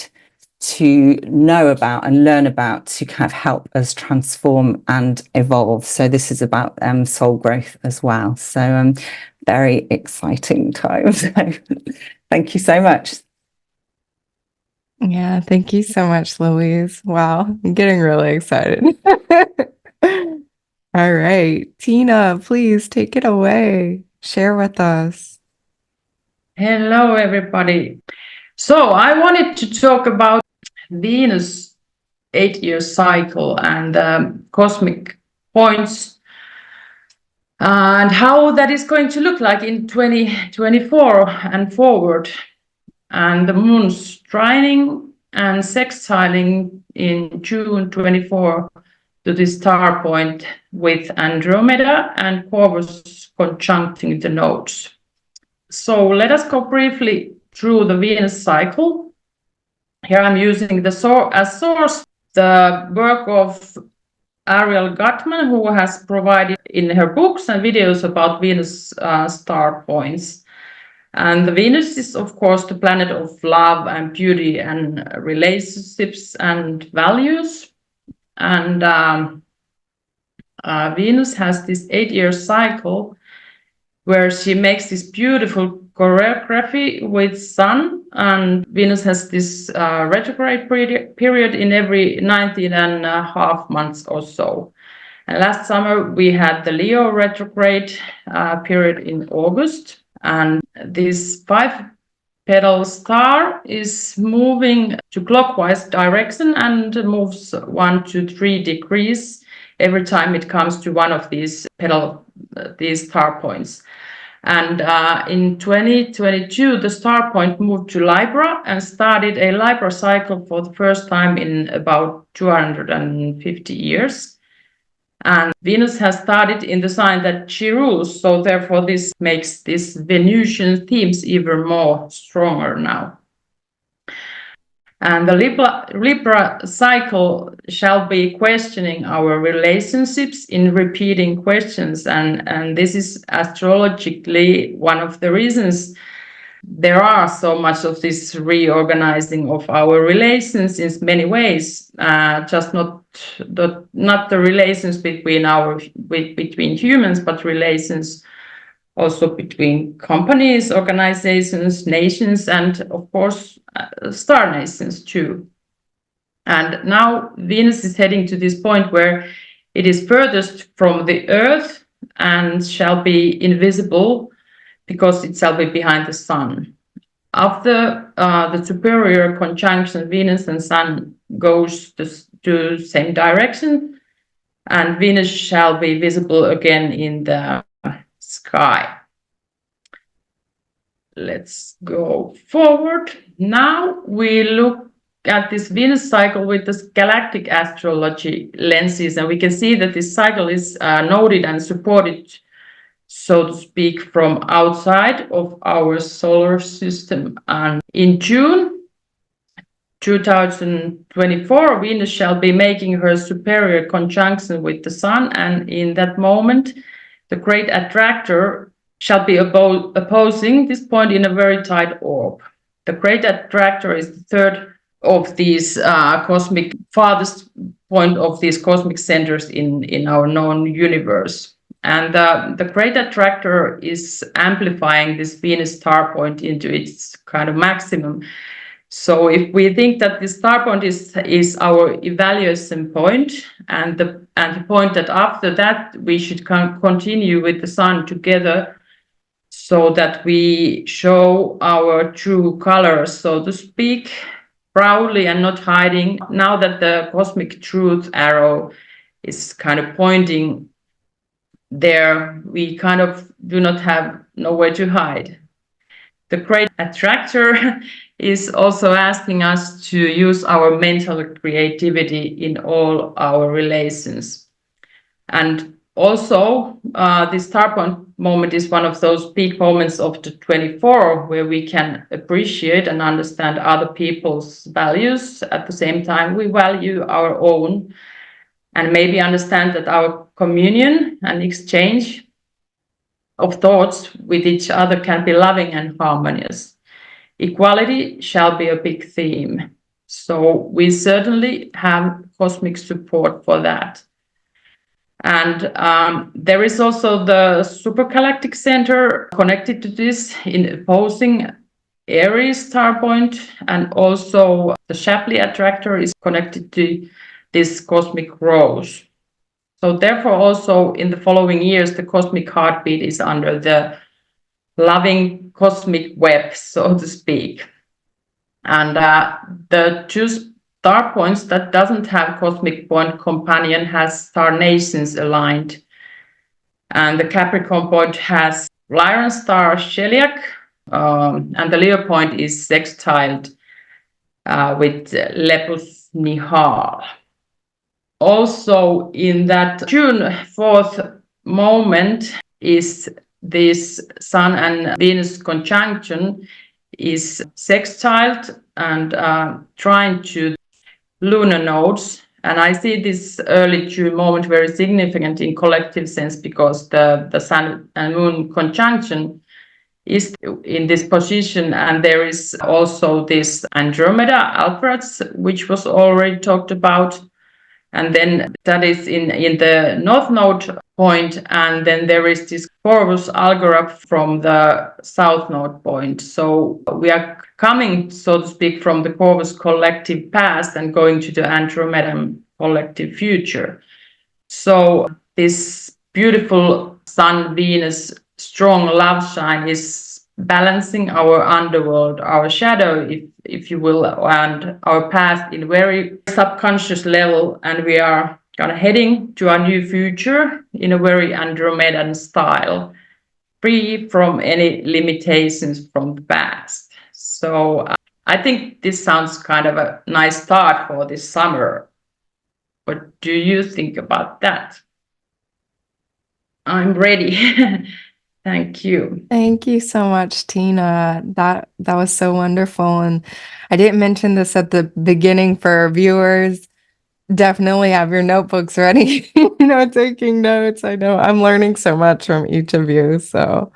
to know about and learn about to kind of help us transform and evolve. So this is about soul growth as well. So very exciting times. So thank you so much. Yeah, thank you so much, Louise. Wow, I'm getting really excited. All right, Tina, please take it away. Share with us. Hello, everybody. So I wanted to talk about Venus 8-year cycle and cosmic points and how that is going to look like in 2024 and forward. And the moon's trining and sextiling in June 24 to the star point with Andromeda and Corvus conjuncting the nodes. So let us go briefly through the Venus cycle. Here I'm using as source the work of Ariel Gutman, who has provided in her books and videos about Venus star points. And the Venus is, of course, the planet of love and beauty and relationships and values. And Venus has this 8-year cycle where she makes this beautiful choreography with Sun, and Venus has this retrograde period in every 19.5 months or so. And last summer we had the Leo retrograde period in August, and this 5-petal star is moving to clockwise direction and moves 1 to 3 degrees every time it comes to one of these star points. And in 2022, the star point moved to Libra and started a Libra cycle for the first time in about 250 years. And Venus has started in the sign that she rules, so therefore this makes these Venusian themes even more stronger now. And the Libra cycle shall be questioning our relationships in repeating questions. And this is astrologically one of the reasons there are so much of this reorganizing of our relations in many ways, just not the relations between humans, but relations also between companies, organizations, nations, and of course, star nations too. And now Venus is heading to this point where it is furthest from the Earth and shall be invisible because it shall be behind the Sun. After the superior conjunction, Venus and Sun goes to same direction, and Venus shall be visible again in the sky. Let's go forward. Now we look at this Venus cycle with this Galactic Astrology lenses, and we can see that this cycle is noted and supported, so to speak, from outside of our solar system. And in June 2024, Venus shall be making her superior conjunction with the Sun, and in that moment, the great attractor shall be opposing this point in a very tight orb. The great attractor is the third of these farthest point of these cosmic centers in our known universe. And the great attractor is amplifying this Venus star point into its kind of maximum. So if we think that the star point is our evaluation point, and the point that after that we should continue with the Sun together, so that we show our true colors, so to speak, proudly and not hiding. Now that the cosmic truth arrow is kind of pointing there, we kind of do not have nowhere to hide. The great attractor is also asking us to use our mental creativity in all our relations. And also, this star point moment is one of those peak moments of the 24 where we can appreciate and understand other people's values. At the same time, we value our own and maybe understand that our communion and exchange of thoughts with each other can be loving and harmonious. Equality shall be a big theme. So we certainly have cosmic support for that. And there is also the supergalactic center connected to this in opposing Aries star point, and also the Shapley attractor is connected to this cosmic rose. So therefore also in the following years, the cosmic heartbeat is under the loving cosmic web, so to speak. And the two star points that doesn't have cosmic point companion has star nations aligned. And the Capricorn point has Lyran star Sheliak, and the Leo point is sextiled with Lepus Nihal. Also in that June 4th moment is this Sun and Venus conjunction is sextiled and trying to lunar nodes. And I see this early June moment very significant in collective sense because the Sun and Moon conjunction is in this position, and there is also this Andromeda Alperads, which was already talked about. And then that is in the North Node point, and then there is this Corvus Algorab from the South Node point. So we are coming, so to speak, from the Corvus collective past and going to the Andromeda collective future. So this beautiful Sun-Venus strong love shine is balancing our underworld, our shadow, if you will, and our path in very subconscious level, and we are kind of heading to a new future in a very Andromedan style, free from any limitations from the past. So I think this sounds kind of a nice start for this summer. What do you think about that? I'm ready. Thank you. Thank you so much, Tina. That was so wonderful. And I didn't mention this at the beginning for our viewers. Definitely have your notebooks ready, taking notes. I know I'm learning so much from each of you. So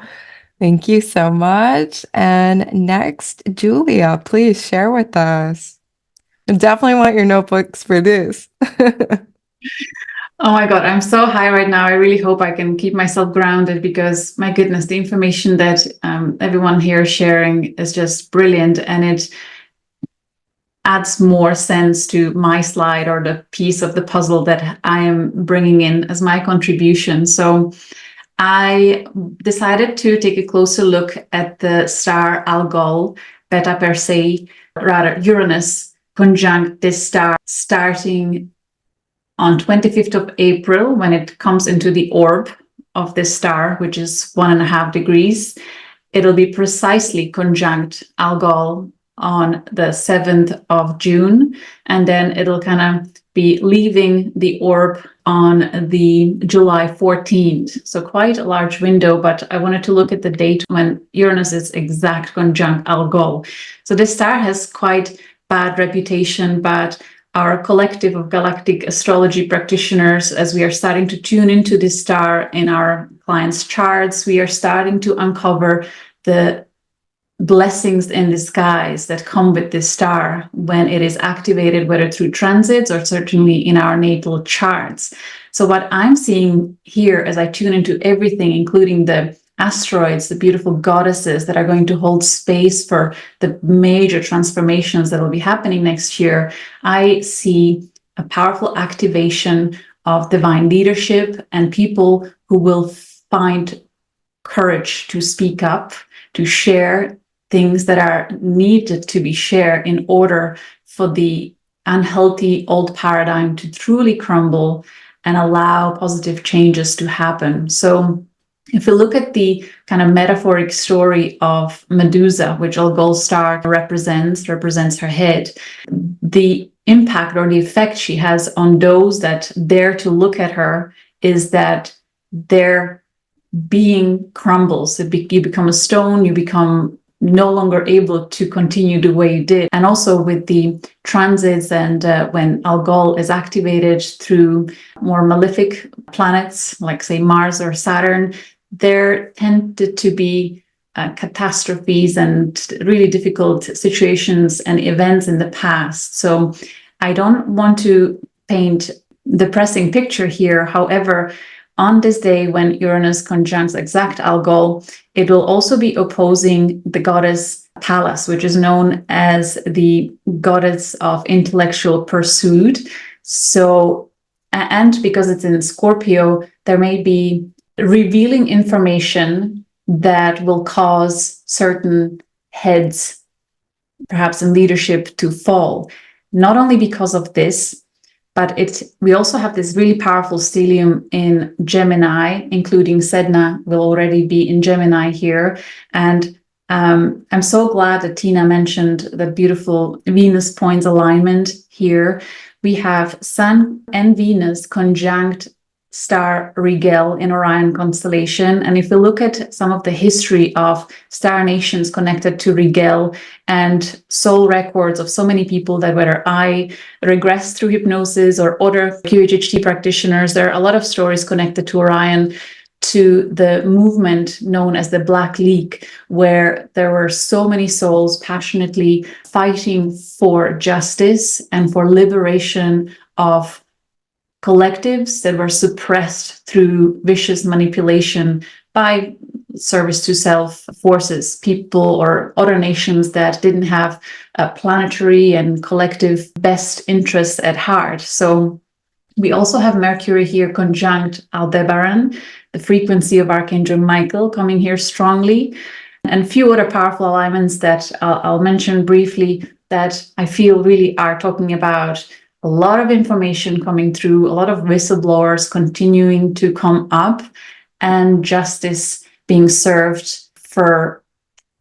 thank you so much. And next, Julia, please share with us. I definitely want your notebooks for this. Oh my God, I'm so high right now. I really hope I can keep myself grounded because, my goodness, the information that everyone here is sharing is just brilliant, and it adds more sense to my slide or the piece of the puzzle that I am bringing in as my contribution. So I decided to take a closer look at the star Algol, Beta Persei, rather Uranus conjunct this star starting on 25th of April, when it comes into the orb of this star, which is 1.5 degrees. It'll be precisely conjunct Algol on the 7th of June, and then it'll kind of be leaving the orb on the July 14th. So quite a large window, but I wanted to look at the date when Uranus is exact conjunct Algol. So this star has quite bad reputation, but our collective of galactic astrology practitioners, as we are starting to tune into this star in our clients' charts, we are starting to uncover the blessings in disguise that come with this star when it is activated, whether through transits or certainly in our natal charts. So what I'm seeing here as I tune into everything, including the asteroids, the beautiful goddesses that are going to hold space for the major transformations that will be happening next year, I see a powerful activation of divine leadership and people who will find courage to speak up, to share things that are needed to be shared in order for the unhealthy old paradigm to truly crumble and allow positive changes to happen. So if we look at the kind of metaphoric story of Medusa, which Algol star represents her head, the impact or the effect she has on those that dare to look at her is that their being crumbles. You become a stone, you become no longer able to continue the way you did. And also with the transits and when Algol is activated through more malefic planets, like say Mars or Saturn, there tended to be catastrophes and really difficult situations and events in the past. So I don't want to paint a depressing picture here. However, on this day when Uranus conjuncts exact Algol, it will also be opposing the goddess Pallas, which is known as the goddess of intellectual pursuit. So, and because it's in Scorpio, there may be revealing information that will cause certain heads, perhaps in leadership, to fall. Not only because of this, but we also have this really powerful stellium in Gemini, including Sedna will already be in Gemini here. And I'm so glad that Tina mentioned the beautiful Venus points alignment here. We have Sun and Venus conjunct star Rigel in Orion constellation. And if we look at some of the history of star nations connected to Rigel and soul records of so many people that whether I regress through hypnosis or other QHHT practitioners, there are a lot of stories connected to Orion, to the movement known as the Black League, where there were so many souls passionately fighting for justice and for liberation of collectives that were suppressed through vicious manipulation by service to self forces, people or other nations that didn't have a planetary and collective best interests at heart. So we also have Mercury here conjunct Aldebaran, the frequency of Archangel Michael coming here strongly, and a few other powerful alignments that I'll mention briefly that I feel really are talking about a lot of information coming through, a lot of whistleblowers continuing to come up, and justice being served for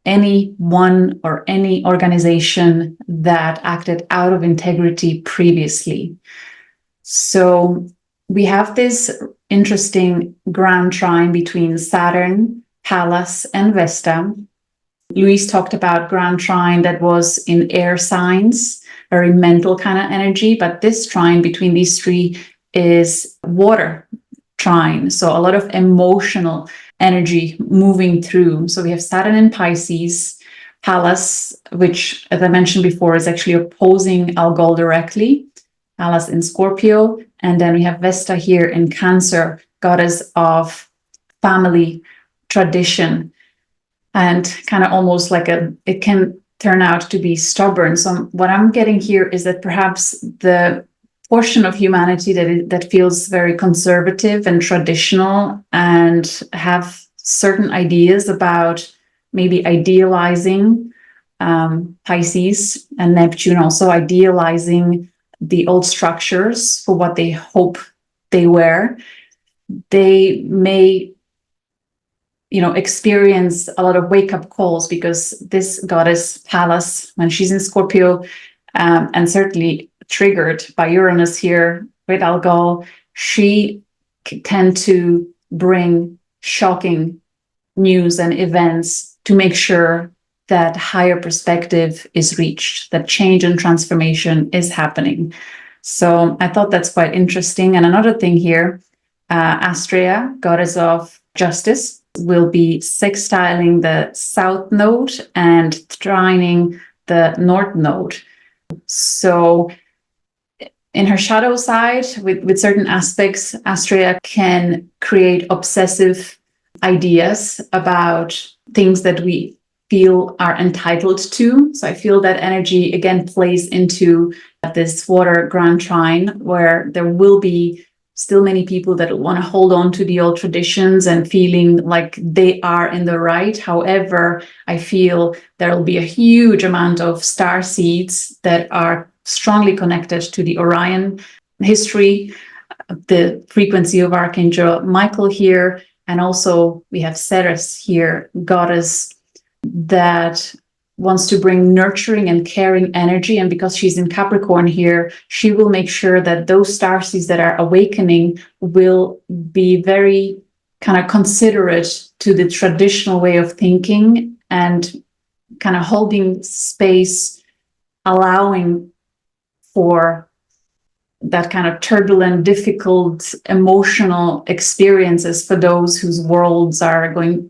anyone or any organization that acted out of integrity previously. So we have this interesting grand trine between Saturn, Pallas, and Vesta. Luis talked about grand trine that was in air signs, very mental kind of energy, but this trine between these three is water trine. So a lot of emotional energy moving through. So we have Saturn in Pisces, Pallas, which, as I mentioned before, is actually opposing Algol directly, Pallas in Scorpio. And then we have Vesta here in Cancer, goddess of family, tradition, and kind of almost like it can turn out to be stubborn. So what I'm getting here is that perhaps the portion of humanity that feels very conservative and traditional and have certain ideas about maybe idealizing Pisces and Neptune, also idealizing the old structures for what they hope they were, they may experience a lot of wake-up calls, because this goddess Pallas, when she's in Scorpio, and certainly triggered by Uranus here with Algol, she tend to bring shocking news and events to make sure that higher perspective is reached, that change and transformation is happening. So I thought that's quite interesting. And another thing here, Astrea, goddess of justice, will be sextiling the south node and trining the north node. So in her shadow side, with certain aspects, Astrea can create obsessive ideas about things that we feel are entitled to. So I feel that energy again plays into this water grand trine, where there will be still many people that want to hold on to the old traditions and feeling like they are in the right. However, I feel there will be a huge amount of star seeds that are strongly connected to the Orion history, the frequency of Archangel Michael here, and also we have Ceres here, goddess that wants to bring nurturing and caring energy. And because she's in Capricorn here, she will make sure that those starseeds that are awakening will be very kind of considerate to the traditional way of thinking and kind of holding space, allowing for that kind of turbulent, difficult, emotional experiences for those whose worldviews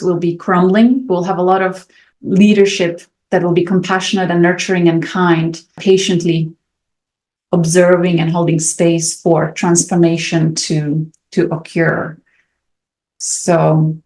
will be crumbling. We'll have a lot of leadership that will be compassionate and nurturing and kind, patiently observing and holding space for transformation to occur. So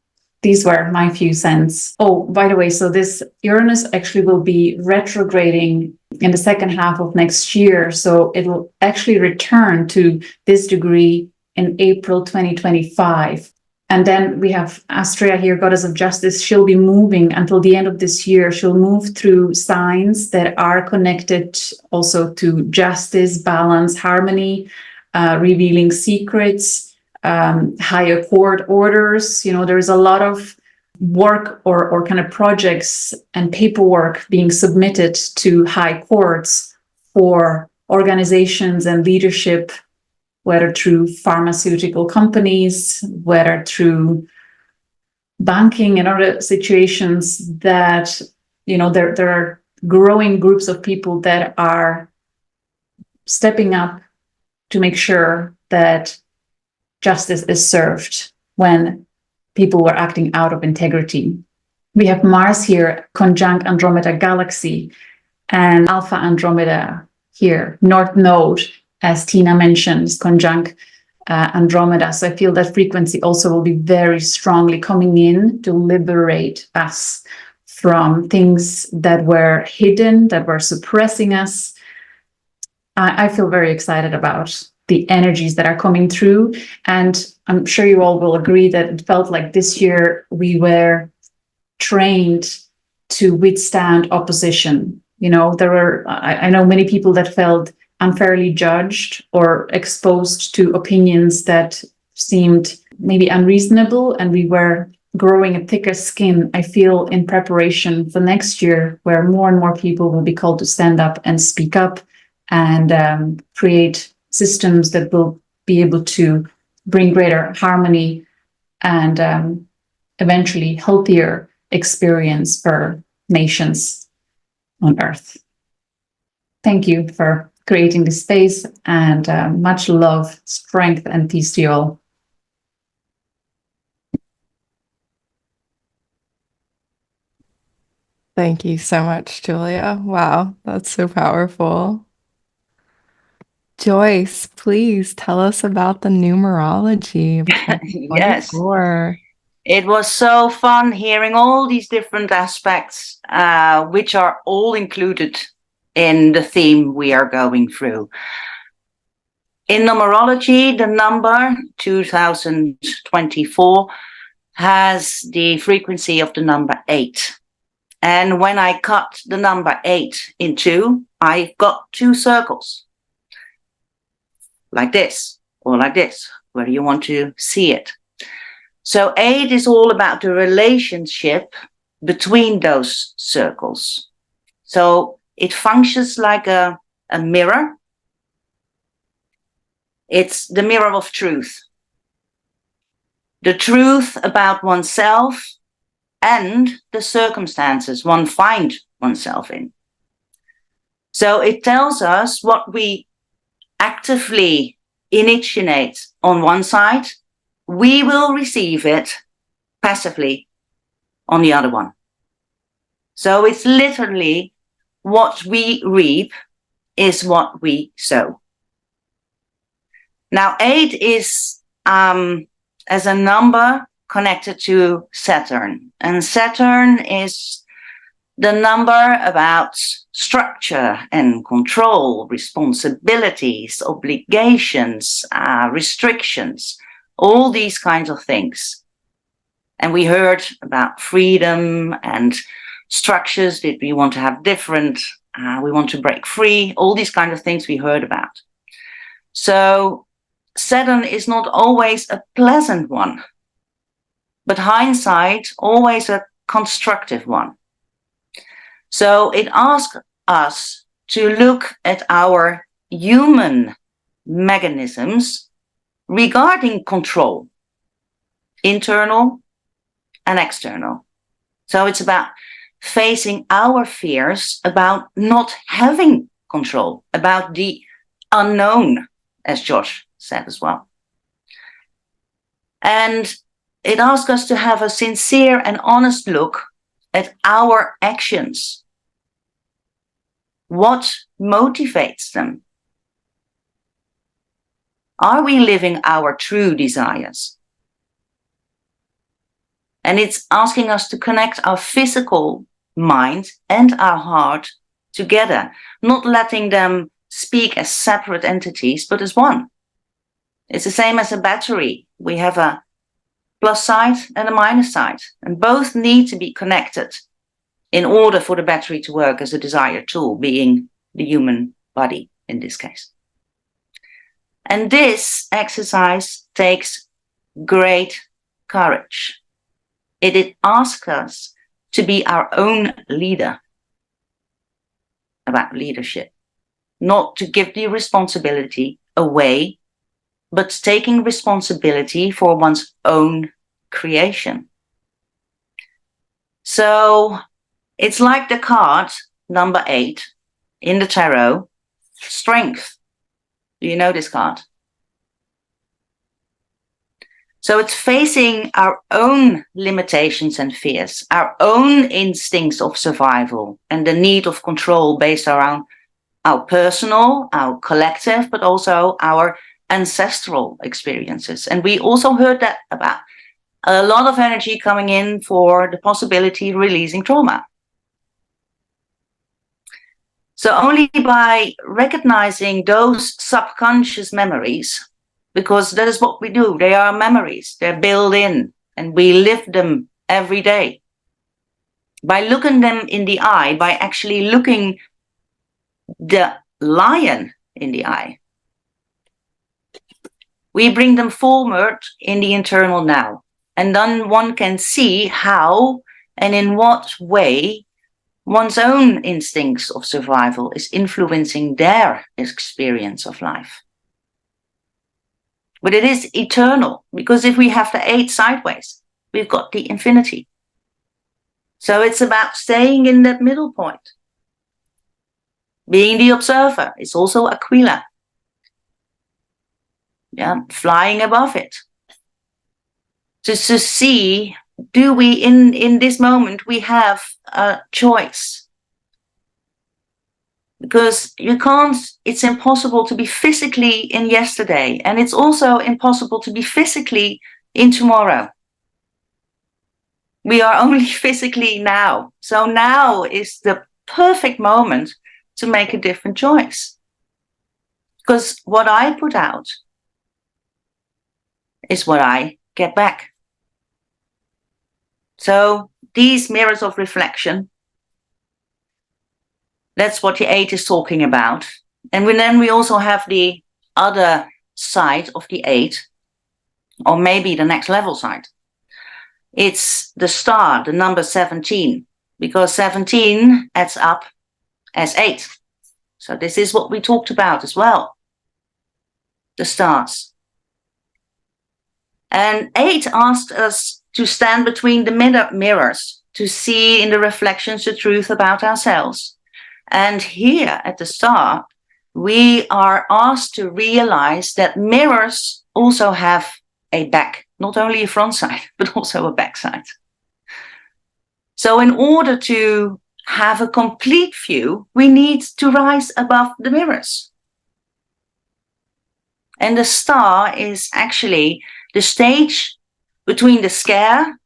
these were my few cents. Oh, by the way, so this Uranus actually will be retrograding in the second half of next year. So it will actually return to this degree in April 2025. And then we have Astrea here, goddess of justice. She'll be moving until the end of this year. She'll move through signs that are connected also to justice, balance, harmony, revealing secrets, higher court orders. There's a lot of work or kind of projects and paperwork being submitted to high courts for organizations and leadership, whether through pharmaceutical companies, whether through banking and other situations, that, there are growing groups of people that are stepping up to make sure that justice is served when people were acting out of integrity. We have Mars here, conjunct Andromeda Galaxy, and Alpha Andromeda here, North Node, as Tina mentioned, conjunct Andromeda. So I feel that frequency also will be very strongly coming in to liberate us from things that were hidden, that were suppressing us. I feel very excited about the energies that are coming through. And I'm sure you all will agree that it felt like this year we were trained to withstand opposition. I know many people that felt unfairly judged or exposed to opinions that seemed maybe unreasonable, and we were growing a thicker skin. I feel in preparation for next year, where more and more people will be called to stand up and speak up and create systems that will be able to bring greater harmony and eventually healthier experience for nations on Earth. Thank you for creating this space, and much love, strength, and peace to you all. Thank you so much, Julia. Wow, that's so powerful. Joyce, please tell us about the numerology of Yes. 2024. It was so fun hearing all these different aspects, which are all included in the theme we are going through. In numerology, the number 2024 has the frequency of the number 8. And when I cut the number 8 in two, I've got 2 circles. Like this, or like this, where you want to see it. So 8 is all about the relationship between those circles. So it functions like a mirror. It's the mirror of truth. The truth about oneself and the circumstances one finds oneself in. So it tells us what we actively initiate on one side, we will receive it passively on the other one. So it's literally what we reap is what we sow. Now, 8 is as a number connected to Saturn. And Saturn is the number about structure and control, responsibilities, obligations, restrictions, all these kinds of things. And we heard about freedom and structures that we want to have different, we want to break free, all these kinds of things we heard about. So Saturn is not always a pleasant one, but hindsight, always a constructive one. So it asks us to look at our human mechanisms regarding control, internal and external. So it's about facing our fears about not having control, about the unknown, as Josh said as well. And it asks us to have a sincere and honest look at our actions. What motivates them? Are we living our true desires? And it's asking us to connect our physical mind and our heart together, not letting them speak as separate entities, but as one. It's the same as a battery. We have a plus side and a minus side, and both need to be connected in order for the battery to work as a desired tool, being the human body in this case. And this exercise takes great courage. It asks us to be our own leader about leadership, not to give the responsibility away, but taking responsibility for one's own creation. So it's like the card number 8 in the tarot, strength. Do you know this card? So it's facing our own limitations and fears, our own instincts of survival and the need of control based around our personal, our collective, but also our ancestral experiences. And we also heard that about a lot of energy coming in for the possibility of releasing trauma. So only by recognizing those subconscious memories, because that is what we do, they are memories, they're built in, and we live them every day. By looking them in the eye, by actually looking the lion in the eye, we bring them forward in the internal now. And then one can see how and in what way one's own instincts of survival is influencing their experience of life. But it is eternal, because if we have the 8 sideways, we've got the infinity. So it's about staying in that middle point. Being the observer is also Aquila. Yeah, flying above it. Just to see, do we in this moment, we have a choice. Because you can't, it's impossible to be physically in yesterday, and it's also impossible to be physically in tomorrow. We are only physically now. So now is the perfect moment to make a different choice. Because what I put out is what I get back. So these mirrors of reflection, that's what the 8 is talking about. And then we also have the other side of the 8, or maybe the next level side. It's the star, the number 17, because 17 adds up as 8. So this is what we talked about as well, the stars. And 8 asked us to stand between the mirrors, to see in the reflections the truth about ourselves. And here at the star, we are asked to realize that mirrors also have a back, not only a front side, but also a back side. So in order to have a complete view, we need to rise above the mirrors. And the star is actually the stage between the square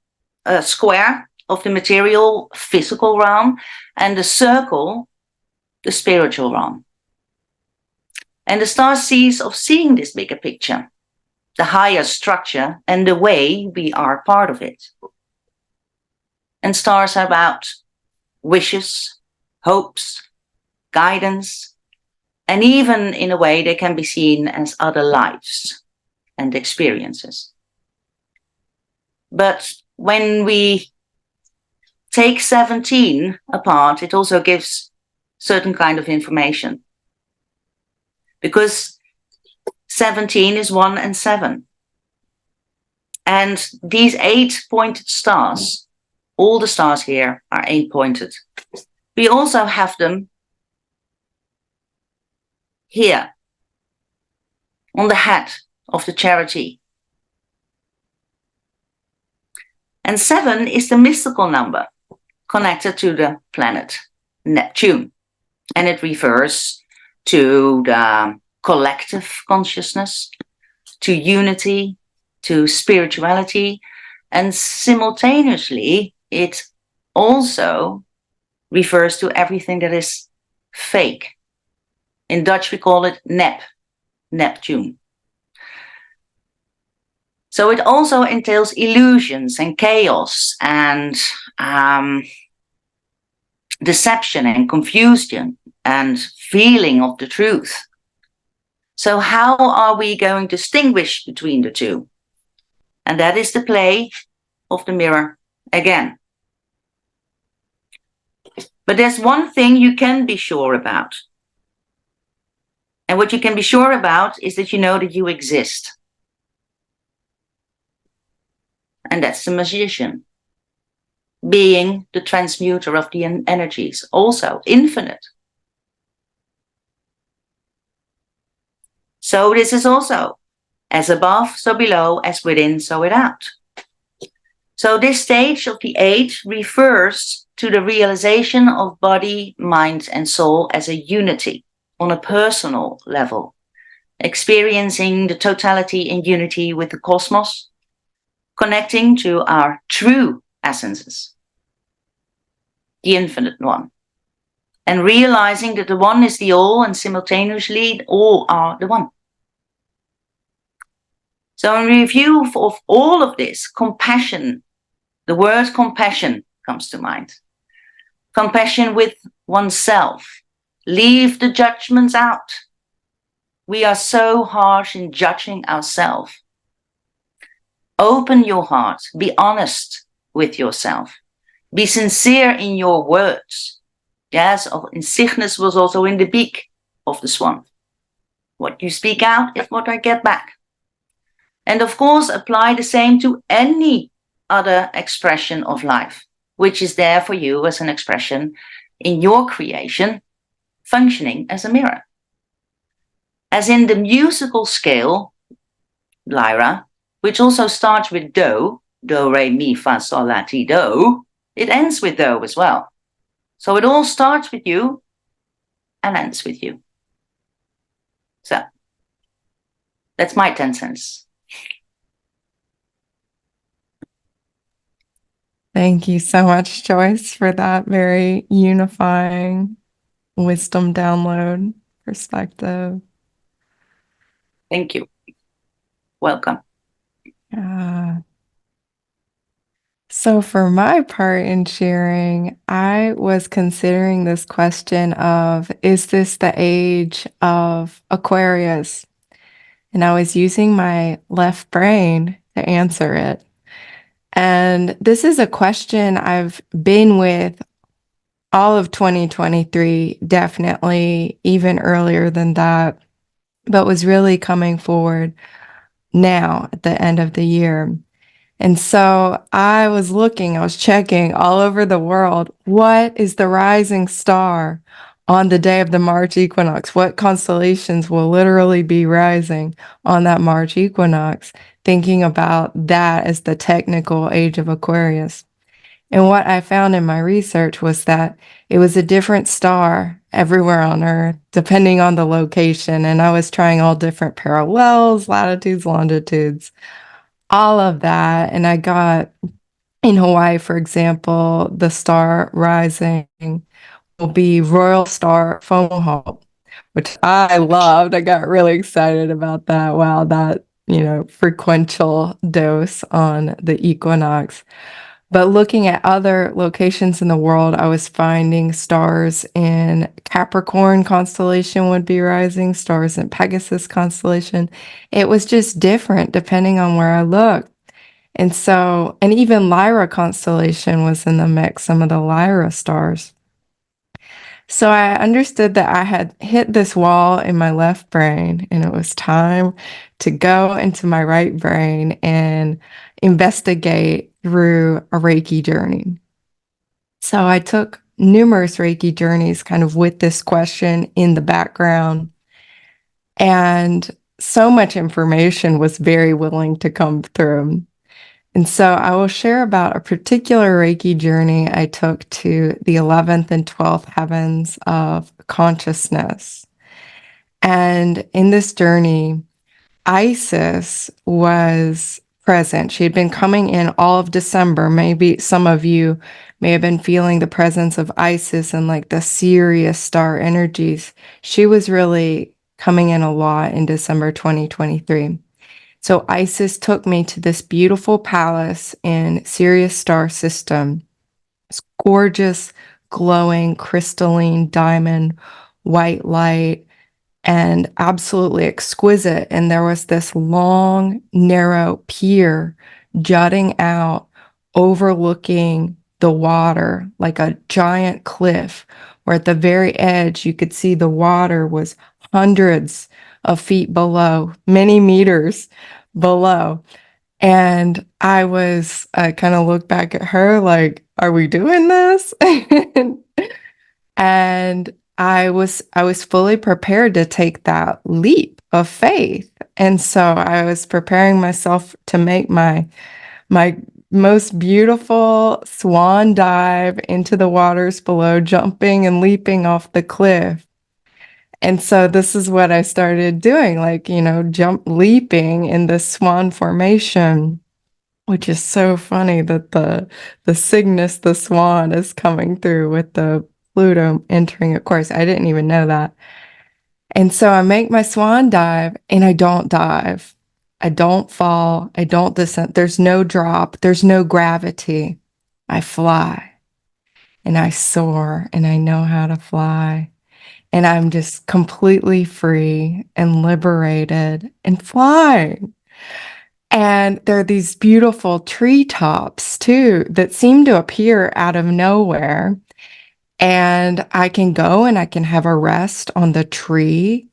of the material, physical realm, and the circle, the spiritual realm. And the star sees of seeing this bigger picture, the higher structure, and the way we are part of it. And stars are about wishes, hopes, guidance, and even in a way they can be seen as other lives and experiences. But when we take 17 apart, it also gives certain kind of information. Because 17 is 1 and 7. And these 8 pointed stars, all the stars here are 8 pointed. We also have them here on the head of the charity. And 7 is the mystical number connected to the planet Neptune. And it refers to the collective consciousness, to unity, to spirituality, and simultaneously it also refers to everything that is fake. In Dutch we call it Neptune. So it also entails illusions and chaos and deception and confusion and feeling of the truth. So how are we going to distinguish between the two? And that is the play of the mirror again. But there's one thing you can be sure about. And what you can be sure about is that you know that you exist. And that's the magician, being the transmuter of the energies, also infinite. So this is also as above, so below, as within, so without. So this stage of the 8 refers to the realization of body, mind, and soul as a unity on a personal level, experiencing the totality in unity with the cosmos, connecting to our true essences, the infinite one, and realizing that the one is the all and simultaneously all are the one. So in review of all of this, compassion, the word compassion comes to mind. Compassion with oneself. Leave the judgments out. We are so harsh in judging ourselves. Open your heart. Be honest with yourself. Be sincere in your words. Yes, insignis was also in the beak of the swan. What you speak out is what I get back. And of course, apply the same to any other expression of life, which is there for you as an expression in your creation, functioning as a mirror. As in the musical scale, lyra, which also starts with do, re, mi, fa, sol, la, ti, do, it ends with do as well. So it all starts with you and ends with you. So that's my 10 cents. Thank you so much, Joyce, for that very unifying wisdom download perspective. Thank you. Welcome. So for my part in sharing, I was considering this question of, is this the age of Aquarius? And I was using my left brain to answer it. And this is a question I've been with all of 2023, definitely even earlier than that, but was really coming forward now at the end of the year. And so I was checking all over the world. What is the rising star on the day of the March equinox? What constellations will literally be rising on that March equinox? Thinking about that as the technical age of Aquarius. And what I found in my research was that it was a different star everywhere on Earth, depending on the location. And I was trying all different parallels, latitudes, longitudes, all of that. And I got in Hawaii, for example, the star rising will be Royal Star Fomalhaut, which I loved. I got really excited about that. Wow, that, frequential dose on the equinox. But looking at other locations in the world, I was finding stars in Capricorn constellation would be rising, stars in Pegasus constellation. It was just different depending on where I looked. And so, and even Lyra constellation was in the mix, some of the Lyra stars. So I understood that I had hit this wall in my left brain, and it was time to go into my right brain and investigate through a Reiki journey. So I took numerous Reiki journeys kind of with this question in the background. And so much information was very willing to come through. And so I will share about a particular Reiki journey I took to the 11th and 12th heavens of consciousness. And in this journey, Isis was present. She had been coming in all of December. Maybe some of you may have been feeling the presence of Isis and like the Sirius star energies. She was really coming in a lot in December 2023. So Isis took me to this beautiful palace in Sirius star system. It's gorgeous, glowing, crystalline diamond white light, and absolutely exquisite. And there was this long, narrow pier jutting out, overlooking the water like a giant cliff, where at the very edge you could see the water was hundreds of feet below, many meters below. And I was, kind of looked back at her like, are we doing this? And I was fully prepared to take that leap of faith. And so I was preparing myself to make my most beautiful swan dive into the waters below, jumping and leaping off the cliff. And so this is what I started doing, like, leaping in the swan formation, which is so funny that the Cygnus, the swan, is coming through with the Pluto entering Aquarius. I didn't even know that. And so I make my swan dive and I don't dive. I don't fall. I don't descend. There's no drop. There's no gravity. I fly and I soar and I know how to fly. And I'm just completely free and liberated and flying. And there are these beautiful treetops too that seem to appear out of nowhere. And I can go and I can have a rest on the tree.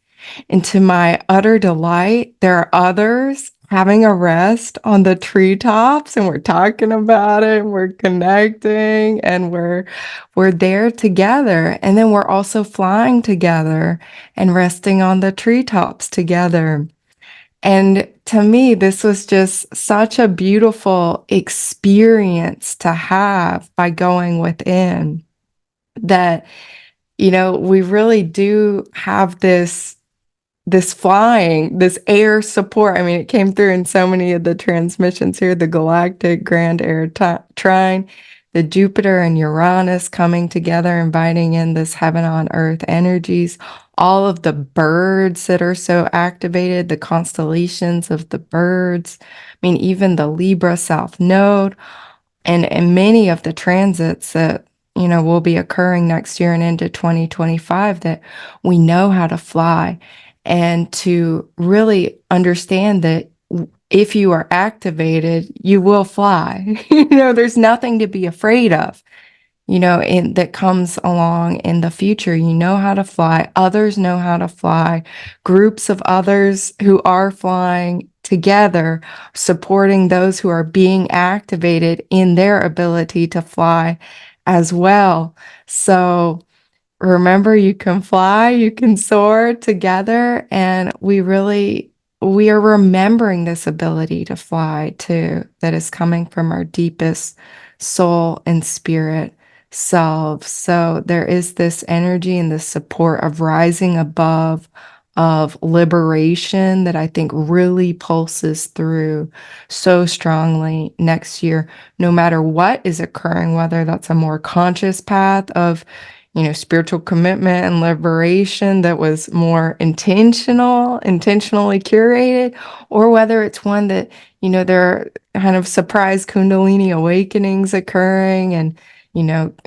And to my utter delight, there are others having a rest on the treetops, and we're talking about it, and we're connecting, and we're there together. And then we're also flying together and resting on the treetops together. And to me, this was just such a beautiful experience to have by going within, that, we really do have this flying, this air support. I mean, it came through in so many of the transmissions here, the Galactic Grand Air Trine, the Jupiter and Uranus coming together, inviting in this heaven on earth energies, all of the birds that are so activated, the constellations of the birds. I mean, even the Libra South Node, and many of the transits that will be occurring next year and into 2025, that we know how to fly, and to really understand that if you are activated, you will fly. There's nothing to be afraid of, that comes along in the future. You know how to fly. Others know how to fly. Groups of others who are flying together, supporting those who are being activated in their ability to fly as well. So remember, you can fly, you can soar together, and we are remembering this ability to fly too, that is coming from our deepest soul and spirit selves. So there is this energy and this support of rising above, of liberation, that I think really pulses through so strongly next year, no matter what is occurring, whether that's a more conscious path of spiritual commitment and liberation that was more intentionally curated, or whether it's one that, there are kind of surprise Kundalini awakenings occurring, and,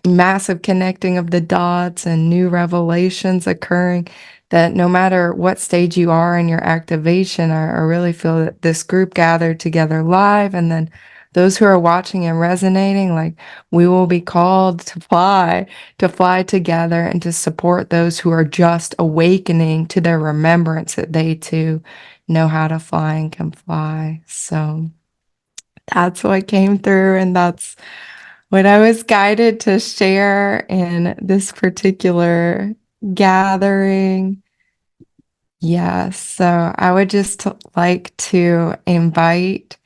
massive connecting of the dots and new revelations occurring, that no matter what stage you are in your activation, I really feel that this group gathered together live, and then those who are watching and resonating, like, we will be called to fly together and to support those who are just awakening to their remembrance that they too know how to fly and can fly. So that's what came through, and that's what I was guided to share in this particular gathering. Yes, so I would just like to invite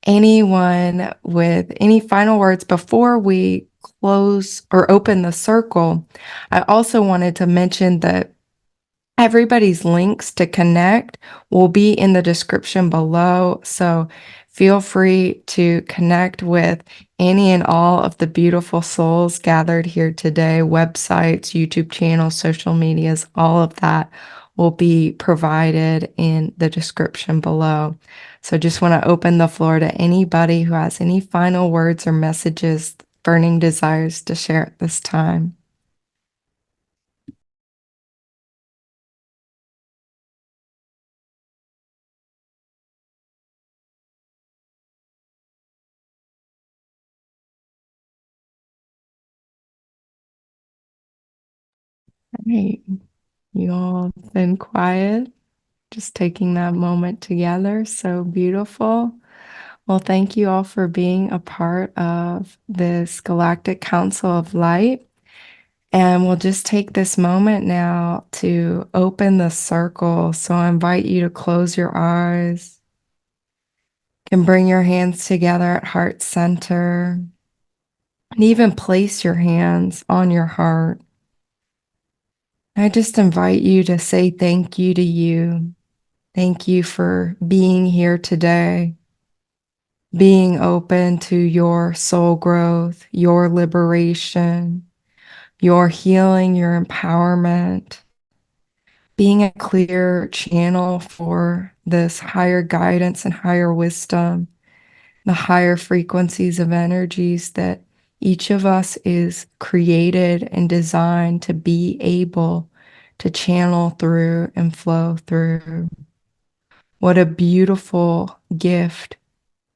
anyone with any final words before we close or open the circle. I also wanted to mention that everybody's links to connect will be in the description below. So feel free to connect with any and all of the beautiful souls gathered here today, websites, YouTube channels, social medias, all of that will be provided in the description below. So just want to open the floor to anybody who has any final words or messages, burning desires to share at this time. Great. You all have been quiet, just taking that moment together. So beautiful. Well, thank you all for being a part of this Galactic Council of Light. And we'll just take this moment now to open the circle. So I invite you to close your eyes and bring your hands together at heart center and even place your hands on your heart. I just invite you to say thank you to you. Thank you for being here today, being open to your soul growth, your liberation, your healing, your empowerment, being a clear channel for this higher guidance and higher wisdom, the higher frequencies of energies that each of us is created and designed to be able to channel through and flow through. What a beautiful gift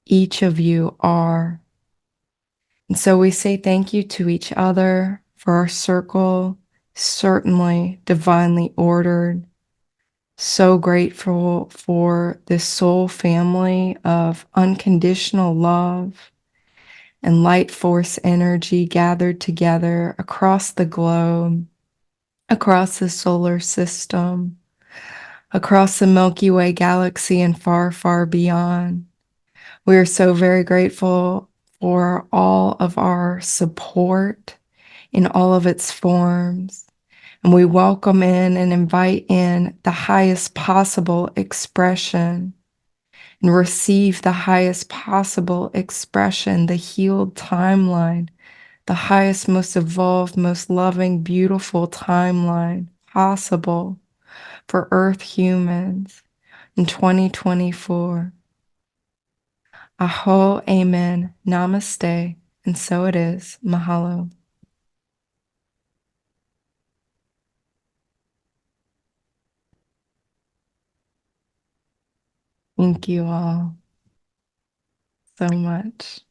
each of you are. And so we say thank you to each other for our circle, certainly divinely ordered. So grateful for this soul family of unconditional love and light force energy gathered together across the globe, across the solar system, across the Milky Way galaxy and far, far beyond. We are so very grateful for all of our support in all of its forms. And we welcome in and invite in the highest possible expression and receive the highest possible expression, the healed timeline, the highest, most evolved, most loving, beautiful timeline possible for Earth humans in 2024. Aho, amen, namaste, and so it is. Mahalo. Thank you all so much.